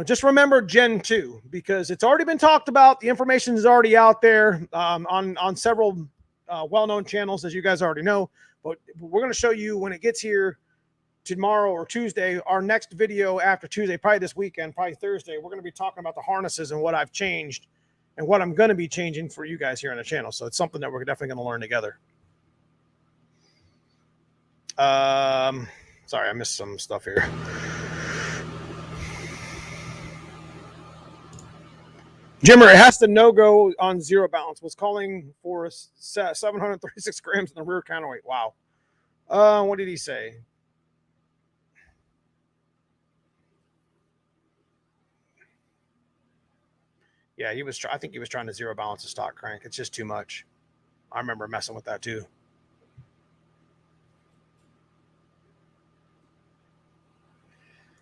just remember Gen 2, because it's already been talked about. The information is already out there on several well-known channels, as you guys already know. But we're going to show you when it gets here tomorrow or Tuesday, our next video after Tuesday, probably this weekend, probably Thursday, we're going to be talking about the harnesses and what I've changed and what I'm going to be changing for you guys here on the channel. So it's something that we're definitely going to learn together. Sorry, I missed some stuff here. Jimmer, it has to no-go on zero balance. Was calling for 736 grams in the rear counterweight. Wow. What did he say? Yeah, I think he was trying to zero balance the stock crank. It's just too much. I remember messing with that too.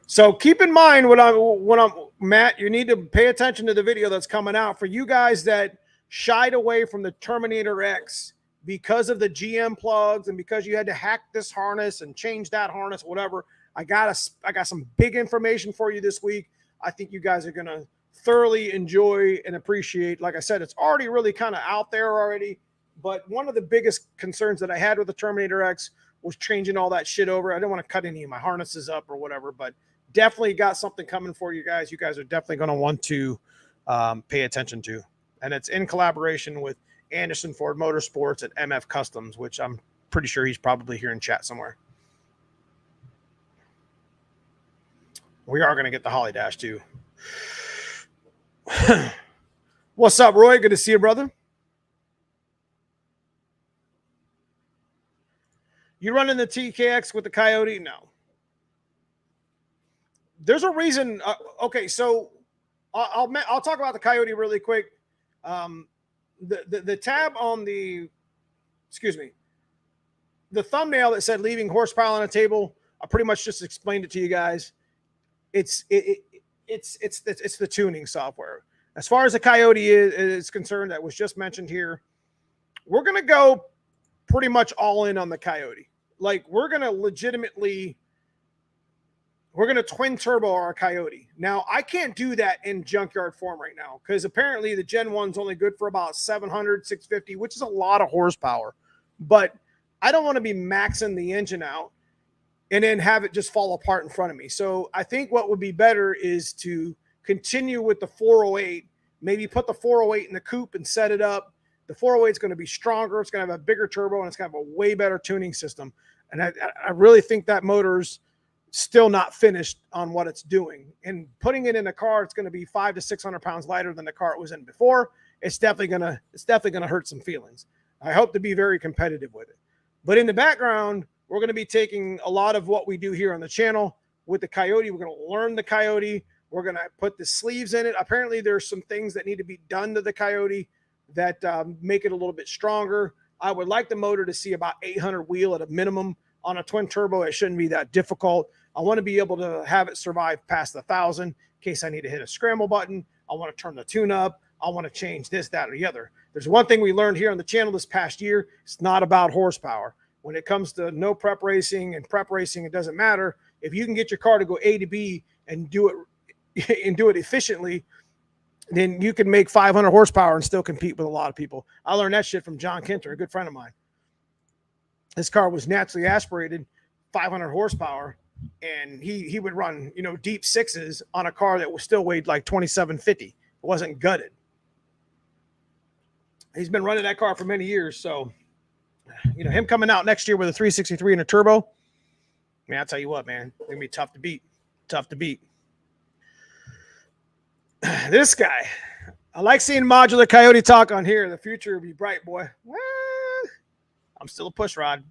So keep in mind when I'm Matt, you need to pay attention to the video that's coming out. For you guys that shied away from the Terminator X because of the GM plugs and because you had to hack this harness and change that harness, whatever, I got some big information for you this week. I think you guys are going to thoroughly enjoy and appreciate. Like I said, it's already really kind of out there already, but one of the biggest concerns that I had with the Terminator X was changing all that shit over. I didn't want to cut any of my harnesses up or whatever, but definitely got something coming for you guys. You guys are definitely going to want to pay attention to, and it's in collaboration with Anderson Ford Motorsports and MF Customs, which I'm pretty sure he's probably here in chat somewhere. We are going to get the Holley Dash too. What's up, Roy? Good to see you, brother. You running the TKX with the Coyote? No. There's a reason. Okay, so I'll talk about the Coyote really quick. The tab on the thumbnail that said leaving horsepower on a table, I pretty much just explained it to you guys. It's the tuning software. As far as the Coyote is concerned, that was just mentioned here, we're going to go pretty much all in on the Coyote. Like, we're going to twin turbo our Coyote. Now, I can't do that in junkyard form right now because apparently the Gen 1's only good for about 700, 650, which is a lot of horsepower. But I don't want to be maxing the engine out and then have it just fall apart in front of me. So I think what would be better is to continue with the 408, maybe put the 408 in the coupe and set it up. The 408 is going to be stronger. It's going to have a bigger turbo, and it's going to have a way better tuning system. And I really think that motor's still not finished on what it's doing. And putting it in a car, it's going to be 500 to 600 pounds lighter than the car it was in before. It's definitely going to hurt some feelings. I hope to be very competitive with it. But in the background, we're going to be taking a lot of what we do here on the channel with the Coyote. We're going to learn the Coyote. We're going to put the sleeves in it. Apparently, there's some things that need to be done to the Coyote that make it a little bit stronger. I would like the motor to see about 800 wheel at a minimum. On a twin turbo, it shouldn't be that difficult. I want to be able to have it survive past 1,000 in case I need to hit a scramble button. I want to turn the tune up. I want to change this, that, or the other. There's one thing we learned here on the channel this past year. It's not about horsepower. When it comes to no prep racing and prep racing, it doesn't matter. If you can get your car to go A to B and do it efficiently, then you can make 500 horsepower and still compete with a lot of people. I learned that shit from John Kinter, a good friend of mine. His car was naturally aspirated, 500 horsepower, and he would run, deep sixes on a car that was still weighed like 2750. It wasn't gutted. He's been running that car for many years, so him coming out next year with a 363 and a turbo, man, I'll tell you what, man, it's gonna be tough to beat. Tough to beat. This guy, I like seeing modular Coyote talk on here. The future will be bright, boy. Well, I'm still a push rod.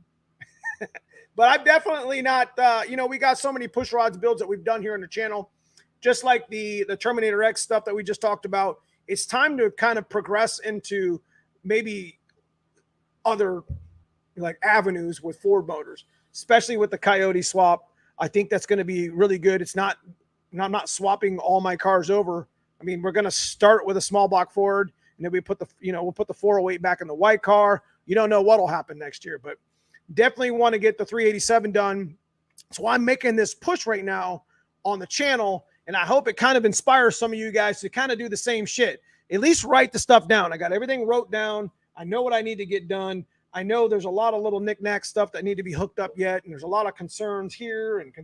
But I'm definitely not, we got so many push rods builds that we've done here on the channel. Just like the Terminator X stuff that we just talked about. It's time to kind of progress into maybe other avenues with Ford motors, especially with the Coyote swap. I think that's going to be really good. I'm not swapping all my cars over. I mean, we're going to start with a small block Ford, and then we'll put the 408 back in the white car. You don't know what'll happen next year, but definitely want to get the 387 done. So I'm making this push right now on the channel, and I hope it kind of inspires some of you guys to kind of do the same shit. At least write the stuff down. I got everything wrote down. I know what I need to get done. I know there's a lot of little knick-knack stuff that need to be hooked up yet, and there's a lot of concerns here and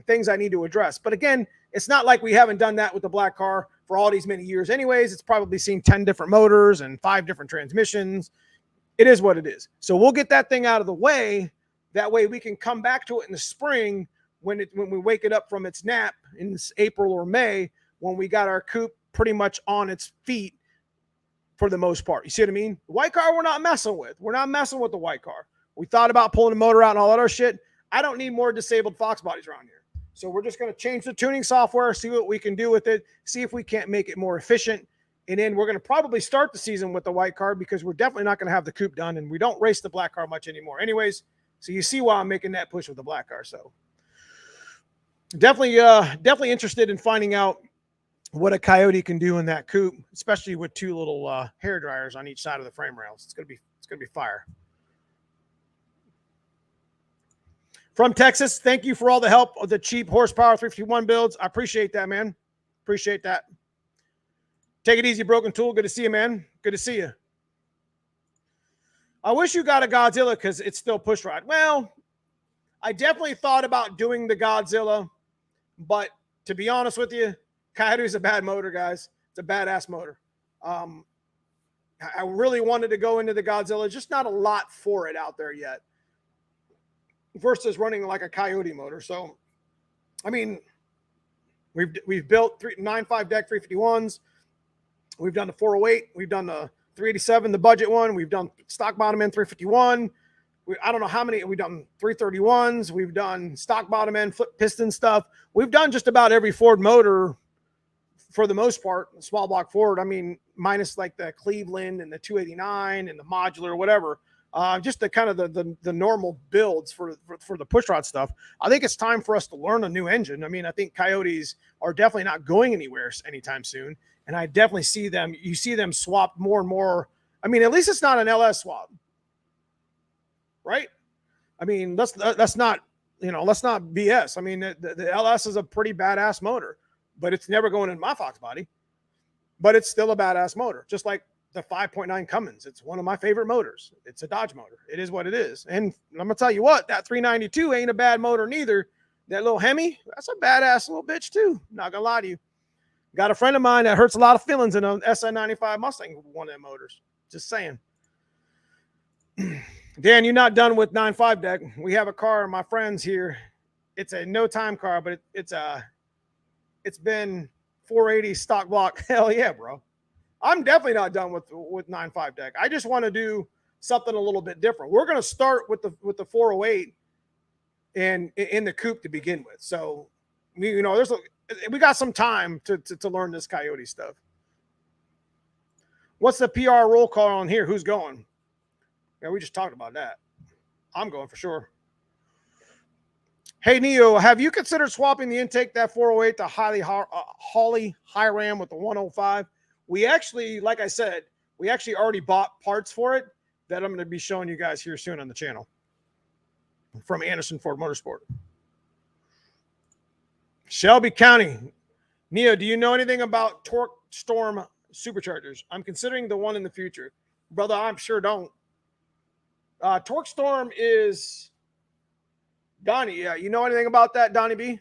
things I need to address. But again, it's not like we haven't done that with the black car for all these many years anyways. It's probably seen 10 different motors and 5 different transmissions. It is what it is. So we'll get that thing out of the way. That way we can come back to it in the spring when we wake it up from its nap in April or May, when we got our coupe pretty much on its feet for the most part. You see what I mean? The white car we're not messing with. We're not messing with the white car. We thought about pulling the motor out and all that other shit. I don't need more disabled Fox bodies around here. So we're just going to change the tuning software, see what we can do with it, see if we can't make it more efficient. And then we're going to probably start the season with the white car, because we're definitely not going to have the coupe done, and we don't race the black car much anymore anyways. So you see why I'm making that push with the black car. So definitely interested in finding out what a Coyote can do in that coupe, especially with 2 little hair dryers on each side of the frame rails. It's going to be fire. From Texas, thank you for all the help of the cheap horsepower 351 builds. I appreciate that, man. Appreciate that. Take it easy, Broken Tool. Good to see you, man. Good to see you. I wish you got a Godzilla because it's still push rod. Well, I definitely thought about doing the Godzilla, but to be honest with you, Coyote's a bad motor, guys. It's a badass motor. I really wanted to go into the Godzilla. Just not a lot for it out there yet versus running like a Coyote motor. So, I mean, we've built 9.5 deck 351s. We've done the 408. We've done the 387, the budget one. We've done stock bottom end 351. I don't know how many. We've done 331s. We've done stock bottom end flip piston stuff. We've done just about every Ford motor for the most part, small block Ford. I mean, minus like the Cleveland and the 289 and the modular, whatever. Just the kind of the normal builds for the pushrod stuff. I think it's time for us to learn a new engine. I mean, I think Coyotes are definitely not going anywhere anytime soon. And I definitely see them. You see them swap more and more. I mean, at least it's not an LS swap, right? I mean, let's not BS. I mean, the LS is a pretty badass motor, but it's never going in my Fox body. But it's still a badass motor, just like the 5.9 Cummins. It's one of my favorite motors. It's a Dodge motor. It is what it is. And I'm gonna tell you what, that 392 ain't a bad motor neither. That little Hemi, that's a badass little bitch too. Not gonna lie to you. Got a friend of mine that hurts a lot of feelings in an SN95 Mustang with one of them motors. Just saying. Dan, you're not done with 9.5 deck. We have a car, my friends here. It's a no time car, but it's been 480 stock block. Hell yeah, bro. I'm definitely not done with 9.5 deck. I just want to do something a little bit different. We're going to start with the 408 and in the coupe to begin with. So, we got some time to learn this Coyote stuff. What's the PR roll call on here? Who's going? Yeah, we just talked about that. I'm going for sure. Hey, Neo, have you considered swapping the intake that 408 to Holly Hiram with the 105? We actually, like I said, we actually already bought parts for it that I'm going to be showing you guys here soon on the channel from Anderson Ford Motorsport. Shelby County. Neo, do you know anything about Torque Storm superchargers? I'm considering the one in the future. Brother, I'm sure don't. Torque Storm is Donnie. Yeah, you know anything about that, Donnie B?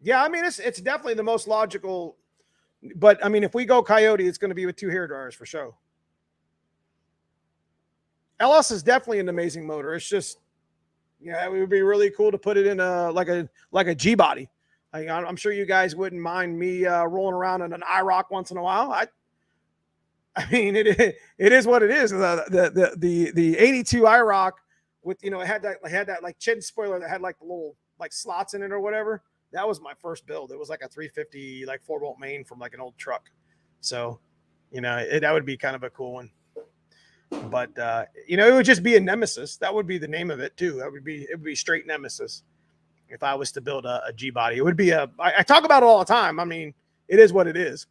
Yeah, I mean, it's definitely the most logical. But, I mean, if we go Coyote, it's going to be with 2 hair dryers for sure. LS is definitely an amazing motor. It's just, yeah, it would be really cool to put it in like a G body. I'm sure you guys wouldn't mind me rolling around in an IROC once in a while. I mean, it is what it is. The 82 IROC with, it had that like chin spoiler that had like the little like slots in it or whatever. That was my first build. It was like a 350 like 4-bolt main from like an old truck. So, that would be kind of a cool one. But it would just be a Nemesis. That would be the name of it too. It would be straight Nemesis. If I was to build a G body, it would be I talk about it all the time. I mean, it is what it is.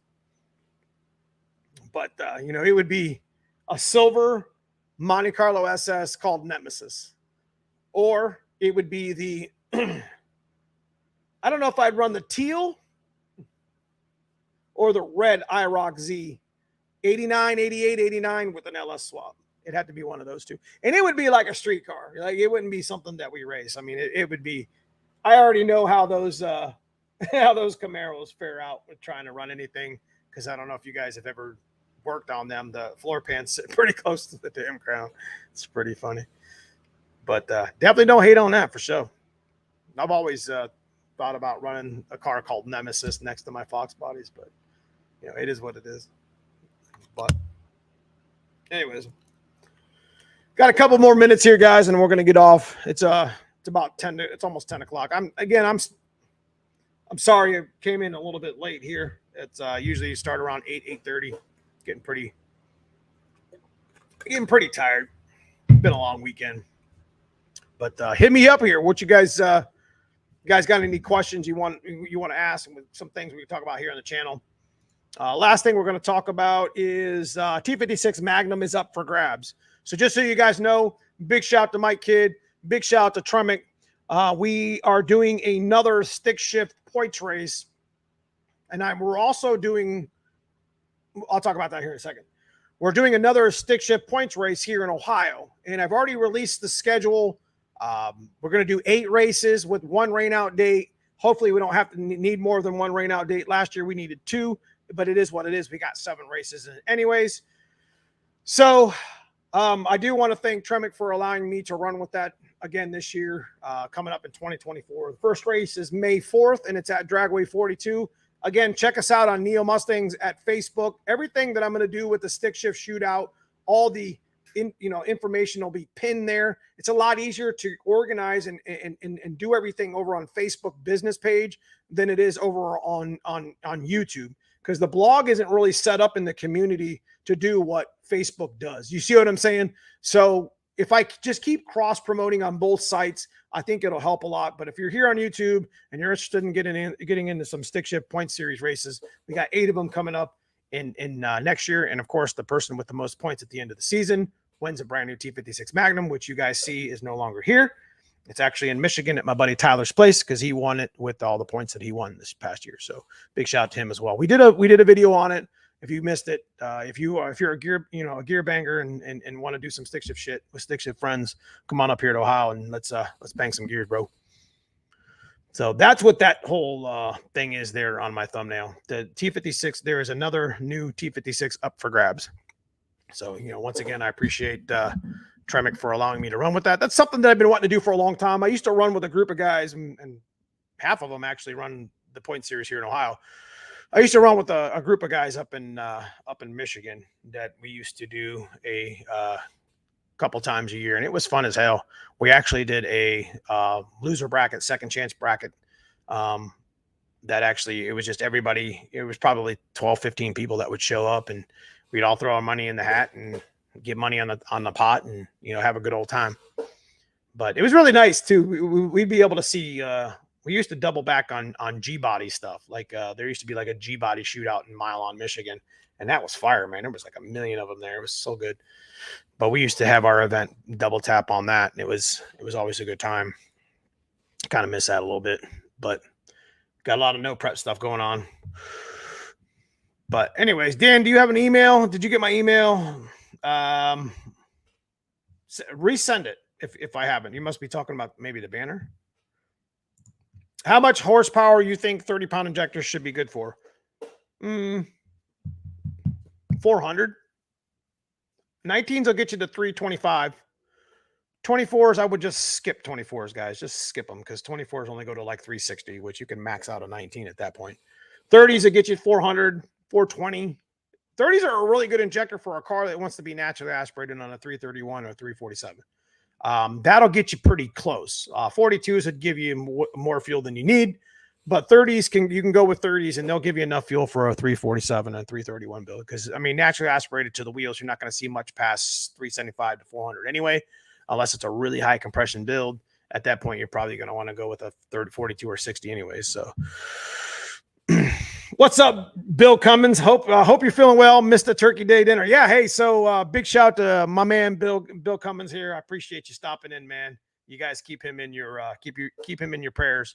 But it would be a silver Monte Carlo SS called Nemesis, or it would be the I don't know if I'd run the teal or the red IROC Z 89, 88, 89 with an LS swap. It had to be one of those two. And it would be like a street car. Like, it wouldn't be something that we race. I mean, it would be, I already know how those Camaros fare out with trying to run anything. Cause I don't know if you guys have ever worked on them. The floor pans sit pretty close to the damn ground. It's pretty funny, but definitely don't hate on that for sure. I've always thought about running a car called Nemesis next to my Fox bodies, but it is what it is. But anyways, got a couple more minutes here, guys, and we're gonna get off. It's about 10. It's almost 10 o'clock. I'm sorry I came in a little bit late here. It's usually you start around 8:30. Getting pretty tired. Been a long weekend, but hit me up here. What you guys got any questions you want to ask, and some things we can talk about here on the channel. Last thing we're going to talk about is T56 Magnum is up for grabs. So just so you guys know, big shout to Mike Kidd, big shout to Tremick. We are doing another stick shift points race, and we're also doing, I'll talk about that here in a second. We're doing another stick shift points race here in Ohio, and I've already released the schedule. We're going to do 8 races with 1 rain out date. Hopefully we don't have to need more than 1 rain out date. Last year we needed 2, but it is what it is. We got 7 races in it anyways. So I do want to thank Tremick for allowing me to run with that again this year, coming up in 2024. The first race is May 4th, and it's at Dragway 42. Again, check us out on Neo Mustangs at Facebook. Everything that I'm going to do with the stick shift shootout, all the information will be pinned there. It's a lot easier to organize and do everything over on Facebook business page than it is over on YouTube, because the blog isn't really set up in the community to do what Facebook does. You see what I'm saying? So if I just keep cross promoting on both sites, I think it'll help a lot. But if you're here on YouTube and you're interested in getting into some stick shift point series races, we got 8 of them coming up in next year. And of course, the person with the most points at the end of the season wins a brand new T56 Magnum, which you guys see is no longer here. It's actually in Michigan at my buddy Tyler's place, because he won it with all the points that he won this past year. So big shout out to him as well. We did a video on it. If you missed it, if you're a gear banger and want to do some stick shift shit with stick shift friends, come on up here to Ohio and let's bang some gears, bro. So that's what that whole thing is there on my thumbnail. The T56, there is another new T56 up for grabs. So, once again, I appreciate Tremick for allowing me to run with that. That's something that I've been wanting to do for a long time. I used to run with a group of guys, and half of them actually run the point series here in Ohio. I used to run with a group of guys up in Michigan that we used to do a couple times a year, and it was fun as hell. We actually did a loser bracket, second chance bracket. That actually, it was just everybody. It was probably 12, 15 people that would show up, and we'd all throw our money in the hat and get money on the pot, and have a good old time. But it was really nice too. We'd be able to see we used to double back on G-body stuff. Like there used to be like a G-body shootout in Milan, Michigan, and that was fire, man. There was like 1 million of them there. It was so good. But we used to have our event double tap on that, and it was always a good time. Kind of miss that a little bit, but got a lot of no prep stuff going on. But anyways, Dan, do you have an email? Did you get my email? Resend it if I haven't. You must be talking about maybe the banner. How much horsepower you think 30-pound injectors should be good for? 400. 19s will get you to 325. 24s, I would just skip 24s, guys. Just skip them because 24s only go to like 360, which you can max out a 19 at that point. 30s will get you 400, 420. 30s are a really good injector for a car that wants to be naturally aspirated on a 331 or 347. That'll get you pretty close. 42s would give you more fuel than you need, but 30s you can go with 30s and they'll give you enough fuel for a 347 and 331 build. Because I mean, naturally aspirated to the wheels, you're not going to see much past 375 to 400 anyway, unless it's a really high compression build. At that point, you're probably going to want to go with a 42 or 60 anyways. So what's up, Bill Cummins? Hope you're feeling well. Missed the Turkey Day dinner. Yeah. Hey, so big shout to my man Bill Cummins here. I appreciate you stopping in, man. You guys keep him in your keep him in your prayers.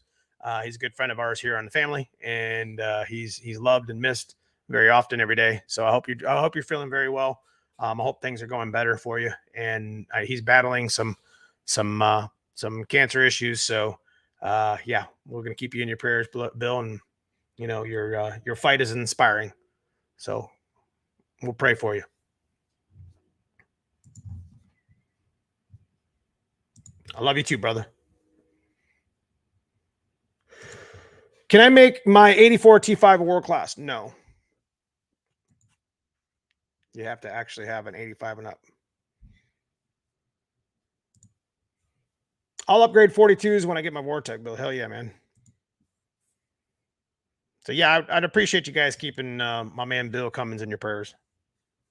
He's a good friend of ours here on the family, and he's loved and missed very often every day. So I hope you're feeling very well. I hope things are going better for you. And he's battling some cancer issues. So yeah, we're gonna keep you in your prayers, Bill, and you know, your fight is inspiring. So we'll pray for you. I love you too, brother. Can I make my 84 T5 a world class? No. You have to actually have an 85 and up. I'll upgrade 42s when I get my Vortec build. Hell yeah, man. So yeah, I'd appreciate you guys keeping my man Bill Cummins in your prayers.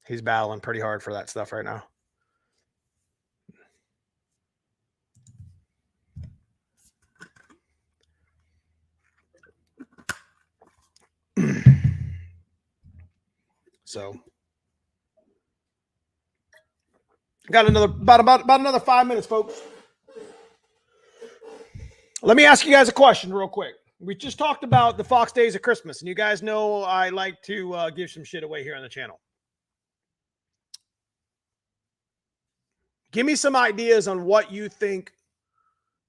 He's battling pretty hard for that stuff right now. So got another about another 5 minutes, folks. Let me ask you guys a question real quick. We just talked about the Fox Days of Christmas, and you guys know I like to give some shit away here on the channel. Give me some ideas on what you think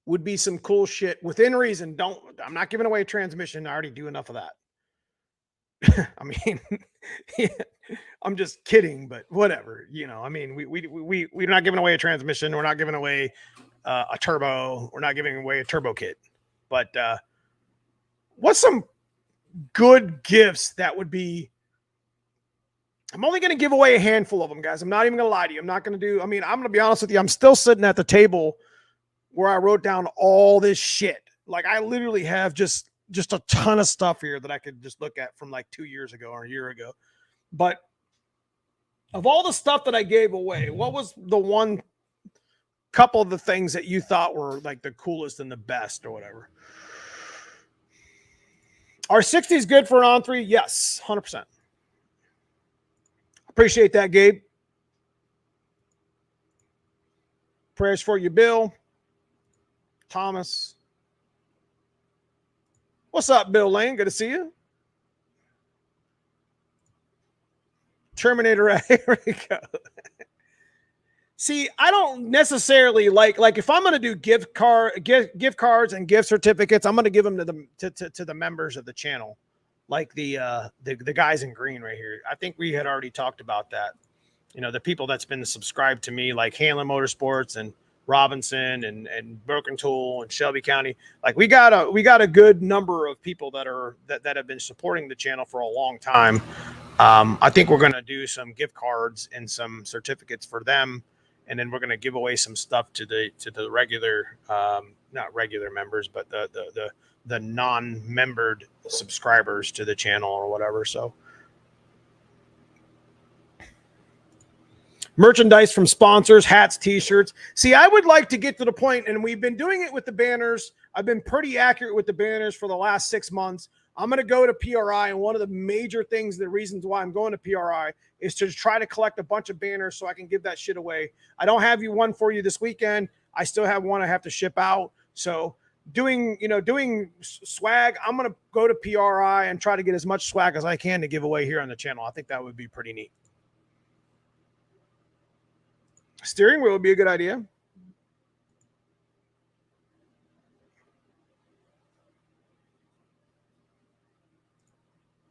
would be some cool shit within reason. I'm not giving away a transmission. I already do enough of that. I mean, yeah, I'm just kidding, but whatever. You know, I mean, we're not giving away a transmission. We're not giving away a turbo. We're not giving away a turbo kit. But what's some good gifts that would be? I'm only going to give away a handful of them, guys. I'm not even going to lie to you. I'm not going to do. I mean, I'm going to be honest with you. I'm still sitting at the table where I wrote down all this shit. Like I literally have just a ton of stuff here that I could just look at from like 2 years ago or a year ago. But of all the stuff that I gave away, what was the one couple of the things that you thought were like the coolest and the best or whatever? Are 60s good for an on-3? Yes, 100%. Appreciate that, Gabe. Prayers for you, Bill. Thomas. What's up, Bill Lane? Good to see you. Terminator. Here we go. See, I don't necessarily like if I'm going to do gift cards and gift certificates, I'm going to give them to the members of the channel, like the guys in green right here. I think we had already talked about that. You know, the people that's been subscribed to me, like Hanlon Motorsports and Robinson and Broken Tool and Shelby County. Like we got a good number of people that have been supporting the channel for a long time. I think we're going to do some gift cards and some certificates for them. And then we're going to give away some stuff to the regular, not regular members, but the non-membered subscribers to the channel or whatever. So merchandise from sponsors, hats, t-shirts. See, I would like to get to the point, and we've been doing it with the banners. I've been pretty accurate with the banners for the last 6 months. I'm going to go to PRI, and one of the major things, the reasons why I'm going to PRI is to try to collect a bunch of banners so I can give that shit away. I don't have one for you this weekend. I still have one I have to ship out. So doing swag, I'm going to go to PRI and try to get as much swag as I can to give away here on the channel. I think that would be pretty neat. Steering wheel would be a good idea.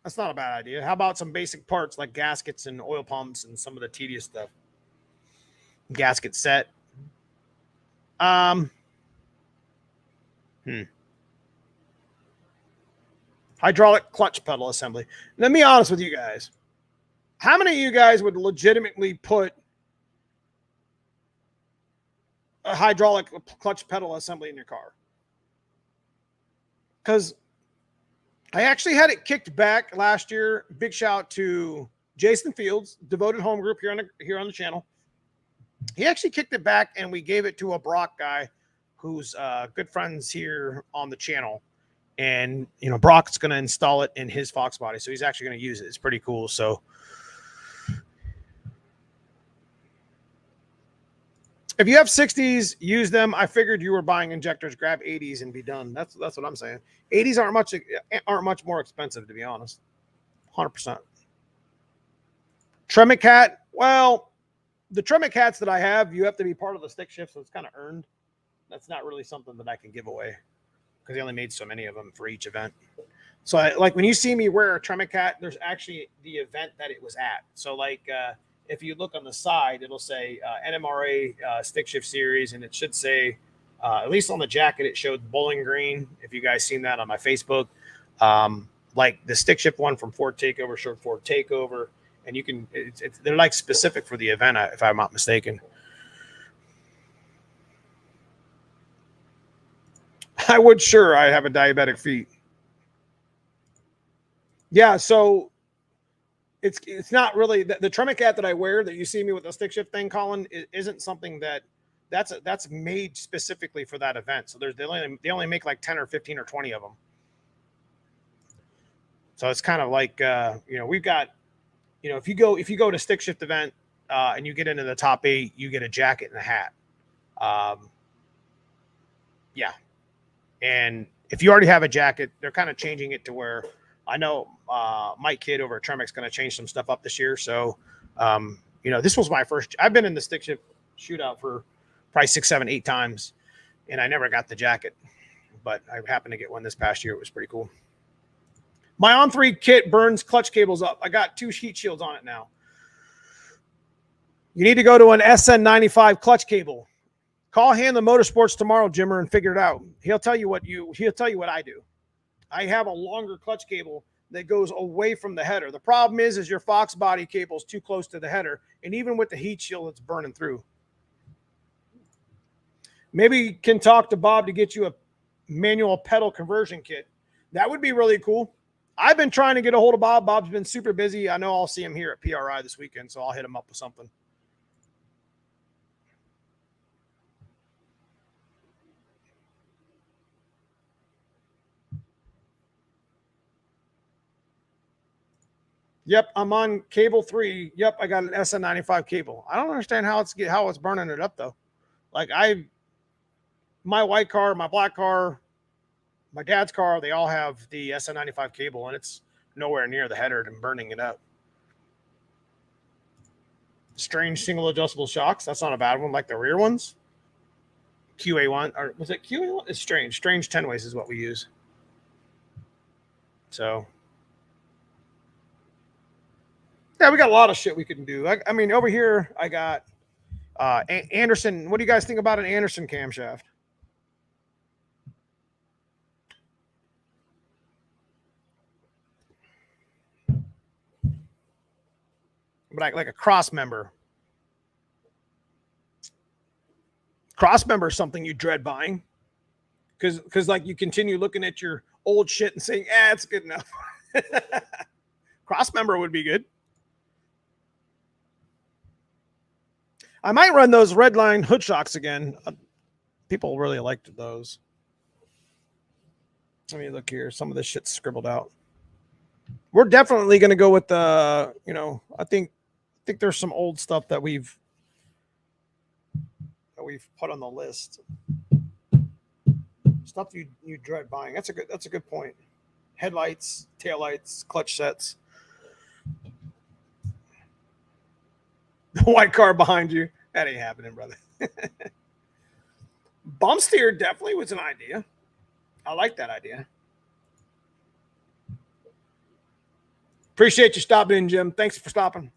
That's not a bad idea. How about some basic parts like gaskets and oil pumps and some of the tedious stuff? Gasket set. Hydraulic clutch pedal assembly. Let me be honest with you guys. How many of you guys would legitimately put a hydraulic clutch pedal assembly in your car? Because I actually had it kicked back last year. Big shout to Jason Fields, devoted home group here on the channel. He actually kicked it back, and we gave it to a Brock guy who's good friends here on the channel. And, Brock's going to install it in his Foxbody. So he's actually going to use it. It's pretty cool. So if you have 60s, use them. I figured you were buying injectors, grab 80s and be done. That's what I'm saying. 80s aren't much more expensive, to be honest. 100%. Tremec Cat. Well, the Tremec Cats that I have, you have to be part of the stick shift, so it's kind of earned. That's not really something that I can give away because they only made so many of them for each event. So like when you see me wear a Tremec Cat, there's actually the event that it was at. So if you look on the side, it'll say NMRA stick shift series, and it should say, at least on the jacket, it showed Bowling Green. If you guys seen that on my Facebook, like the stick shift one from Ford Takeover showed Ford Takeover, and you can, they're like specific for the event, if I'm not mistaken. I would sure I have a diabetic feet. Yeah, so it's not really the Tremec Cat that I wear that you see me with the stick shift thing, Colin, isn't something that's made specifically for that event. So they only make like 10 or 15 or 20 of them. So it's kind of like we've got if you go to stick shift event and you get into the top 8, you get a jacket and a hat. Yeah. And if you already have a jacket, they're kind of changing it to where I know Mike Kidd over at Tremec's going to change some stuff up this year. So, this was my first. I've been in the stick shift shootout for probably 6, 7, 8 times, and I never got the jacket. But I happened to get one this past year. It was pretty cool. My On3 kit burns clutch cables up. I got 2 heat shields on it now. You need to go to an SN95 clutch cable. Call Hand the Motorsports tomorrow, Jimmer, and figure it out. He'll tell you what I do. I have a longer clutch cable that goes away from the header. The problem is your Foxbody cable is too close to the header, and even with the heat shield, it's burning through. Maybe you can talk to Bob to get you a manual pedal conversion kit. That would be really cool. I've been trying to get a hold of Bob. Bob's been super busy. I know I'll see him here at PRI this weekend, so I'll hit him up with something. Yep, I'm on cable 3. Yep, I got an SN95 cable. I don't understand how it's burning it up though. Like my white car, my black car, my dad's car, they all have the SN95 cable, and it's nowhere near the header and burning it up. Strange single adjustable shocks. That's not a bad one, like the rear ones. QA1, or was it QA1? It's strange. Strange 10 ways is what we use. So yeah, we got a lot of shit we can do. I mean, over here, I got Anderson. What do you guys think about an Anderson camshaft? But like a cross member. Cross member is something you dread buying. Because like you continue looking at your old shit and saying, it's good enough. Cross member would be good. I might run those Redline hood shocks again. People really liked those. Let me look here. Some of this shit's scribbled out. We're definitely going to go with the, I think there's some old stuff that we've put on the list. Stuff you dread buying. That's a good point. Headlights, taillights, clutch sets. The white car behind you. That ain't happening, brother. Bump steer definitely was an idea. I like that idea. Appreciate you stopping in, Jim. Thanks for stopping.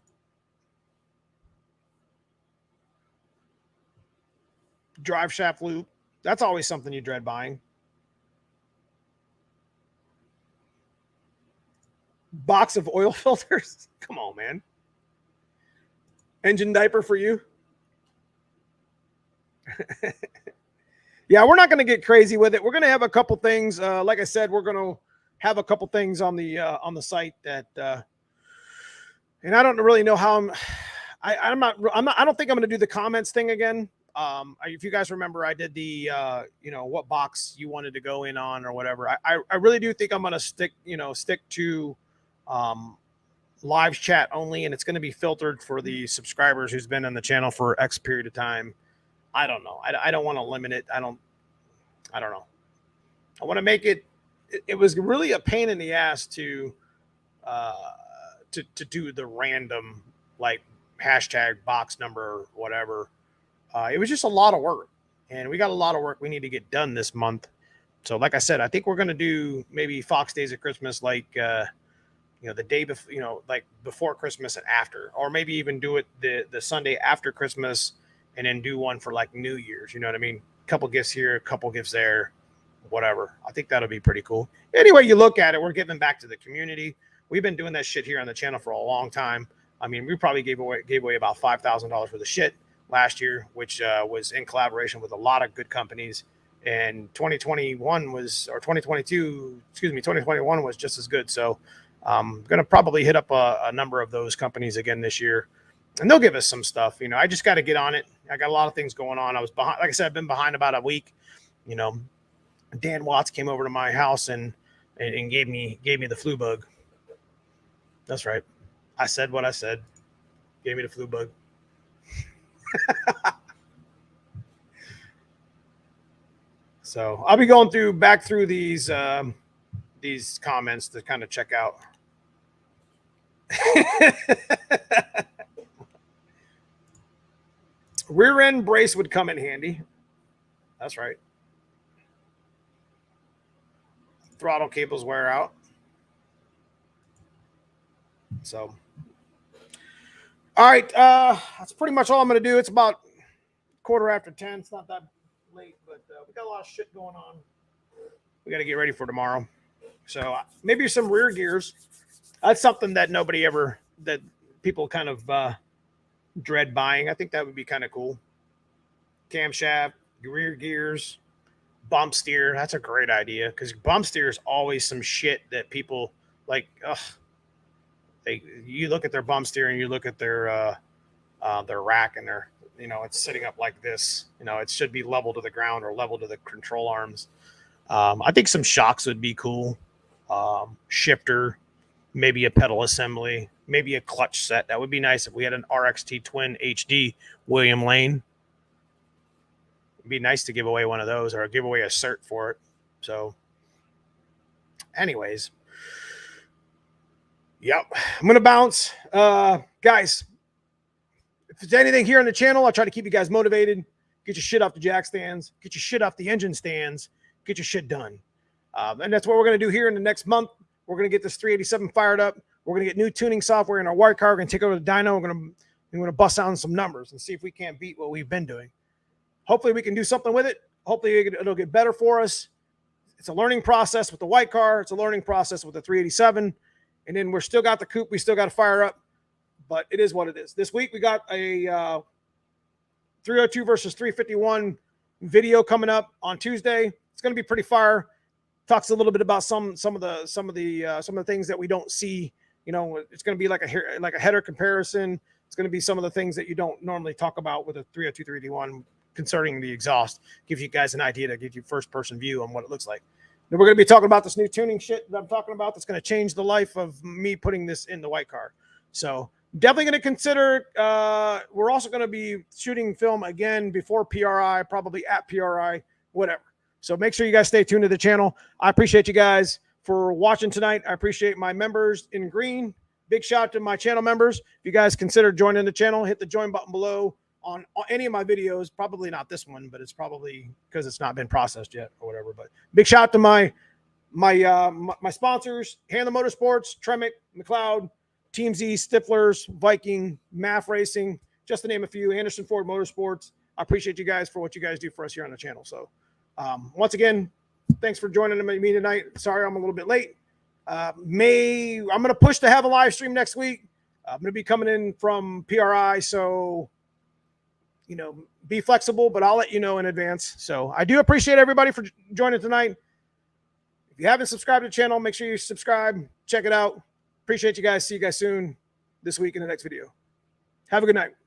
Drive shaft loop. That's always something you dread buying. Box of oil filters. Come on, man. Engine diaper for you. Yeah, we're not going to get crazy with it. We're going to have a couple things. Like I said, we're going to have a couple things on the site that, and I don't really know how I don't think I'm going to do the comments thing again. If you guys remember, I did the, what box you wanted to go in on or whatever. I really do think I'm going to stick to, live chat only, and it's going to be filtered for the subscribers who's been on the channel for X period of time. I don't know. I don't want to limit it. I don't know. I want to make it. It was really a pain in the ass to do the random like hashtag box number, whatever. It was just a lot of work, and we got a lot of work we need to get done this month. So like I said, I think we're going to do maybe Fox Days of Christmas, like, the day before, like before Christmas and after, or maybe even do it the Sunday after Christmas and then do one for like New Year's. You know what I mean? A couple gifts here, a couple gifts there, whatever. I think that'll be pretty cool. Anyway, you look at it, we're giving back to the community. We've been doing that shit here on the channel for a long time. I mean, we probably gave away about $5,000 worth of shit last year, which was in collaboration with a lot of good companies. And 2021 was just as good. So I'm going to probably hit up a number of those companies again this year, and they'll give us some stuff. I just got to get on it. I got a lot of things going on. I was behind, like I said, I've been behind about a week. Dan Watts came over to my house and gave me the flu bug. That's right. I said what I said. Gave me the flu bug. So I'll be going back through these comments to kind of check out. Rear end brace would come in handy. That's right. Throttle cables wear out. So, all right. That's pretty much all I'm going to do. It's about 10:15. It's not that late, but we got a lot of shit going on. We got to get ready for tomorrow. So maybe some rear gears. That's something that that people kind of dread buying. I think that would be kind of cool. Camshaft, rear gears, bump steer. That's a great idea, because bump steer is always some shit that people like. You look at their bump steer and you look at their rack, and it's sitting up like this. It should be level to the ground or level to the control arms. I think some shocks would be cool. Shifter, maybe a pedal assembly, maybe a clutch set. That would be nice if we had an RXT Twin HD William Lane. It'd be nice to give away one of those, or give away a cert for it. So anyways, yep, I'm going to bounce. Guys, if there's anything here on the channel, I'll try to keep you guys motivated. Get your shit off the jack stands. Get your shit off the engine stands. Get your shit done. And that's what we're going to do here in the next month. We're going to get this 387 fired up. We're going to get new tuning software in our white car. We're going to take over the dyno. We're going to bust down some numbers and see if we can't beat what we've been doing. Hopefully we can do something with it. Hopefully it'll get better for us. It's a learning process with the white car. It's a learning process with the 387. And then we're still got the coupe. We still got to fire up. But it is what it is. This week we got a 302 versus 351 video coming up on Tuesday. It's going to be pretty fire. Talks a little bit about some of the things that we don't see. It's going to be like a header comparison. It's going to be some of the things that you don't normally talk about with a 302 351 concerning the exhaust. Give you guys an idea to give you first person view on what it looks like. Then we're going to be talking about this new tuning shit that I'm talking about that's going to change the life of me putting this in the white car. So definitely going to consider, we're also going to be shooting film again before PRI, probably at PRI, whatever. So make sure you guys stay tuned to the channel. I appreciate you guys for watching tonight. I appreciate my members in green. Big shout out to my channel members. If you guys consider joining the channel, hit the join button below on any of my videos. Probably not this one, but it's probably because it's not been processed yet or whatever. But big shout out to my sponsors: Handle Motorsports, Tremec, McLeod, Team Z, Stiflers, Viking, MAF Racing, just to name a few. Anderson Ford Motorsports. I appreciate you guys for what you guys do for us here on the channel. So once again, thanks for joining me tonight. Sorry I'm a little bit late. I'm going to push to have a live stream next week. I'm going to be coming in from PRI, so be flexible, but I'll let you know in advance. So I do appreciate everybody for joining tonight. If you haven't subscribed to the channel, make sure you subscribe. Check it out. Appreciate you guys. See you guys soon this week in the next video. Have a good night.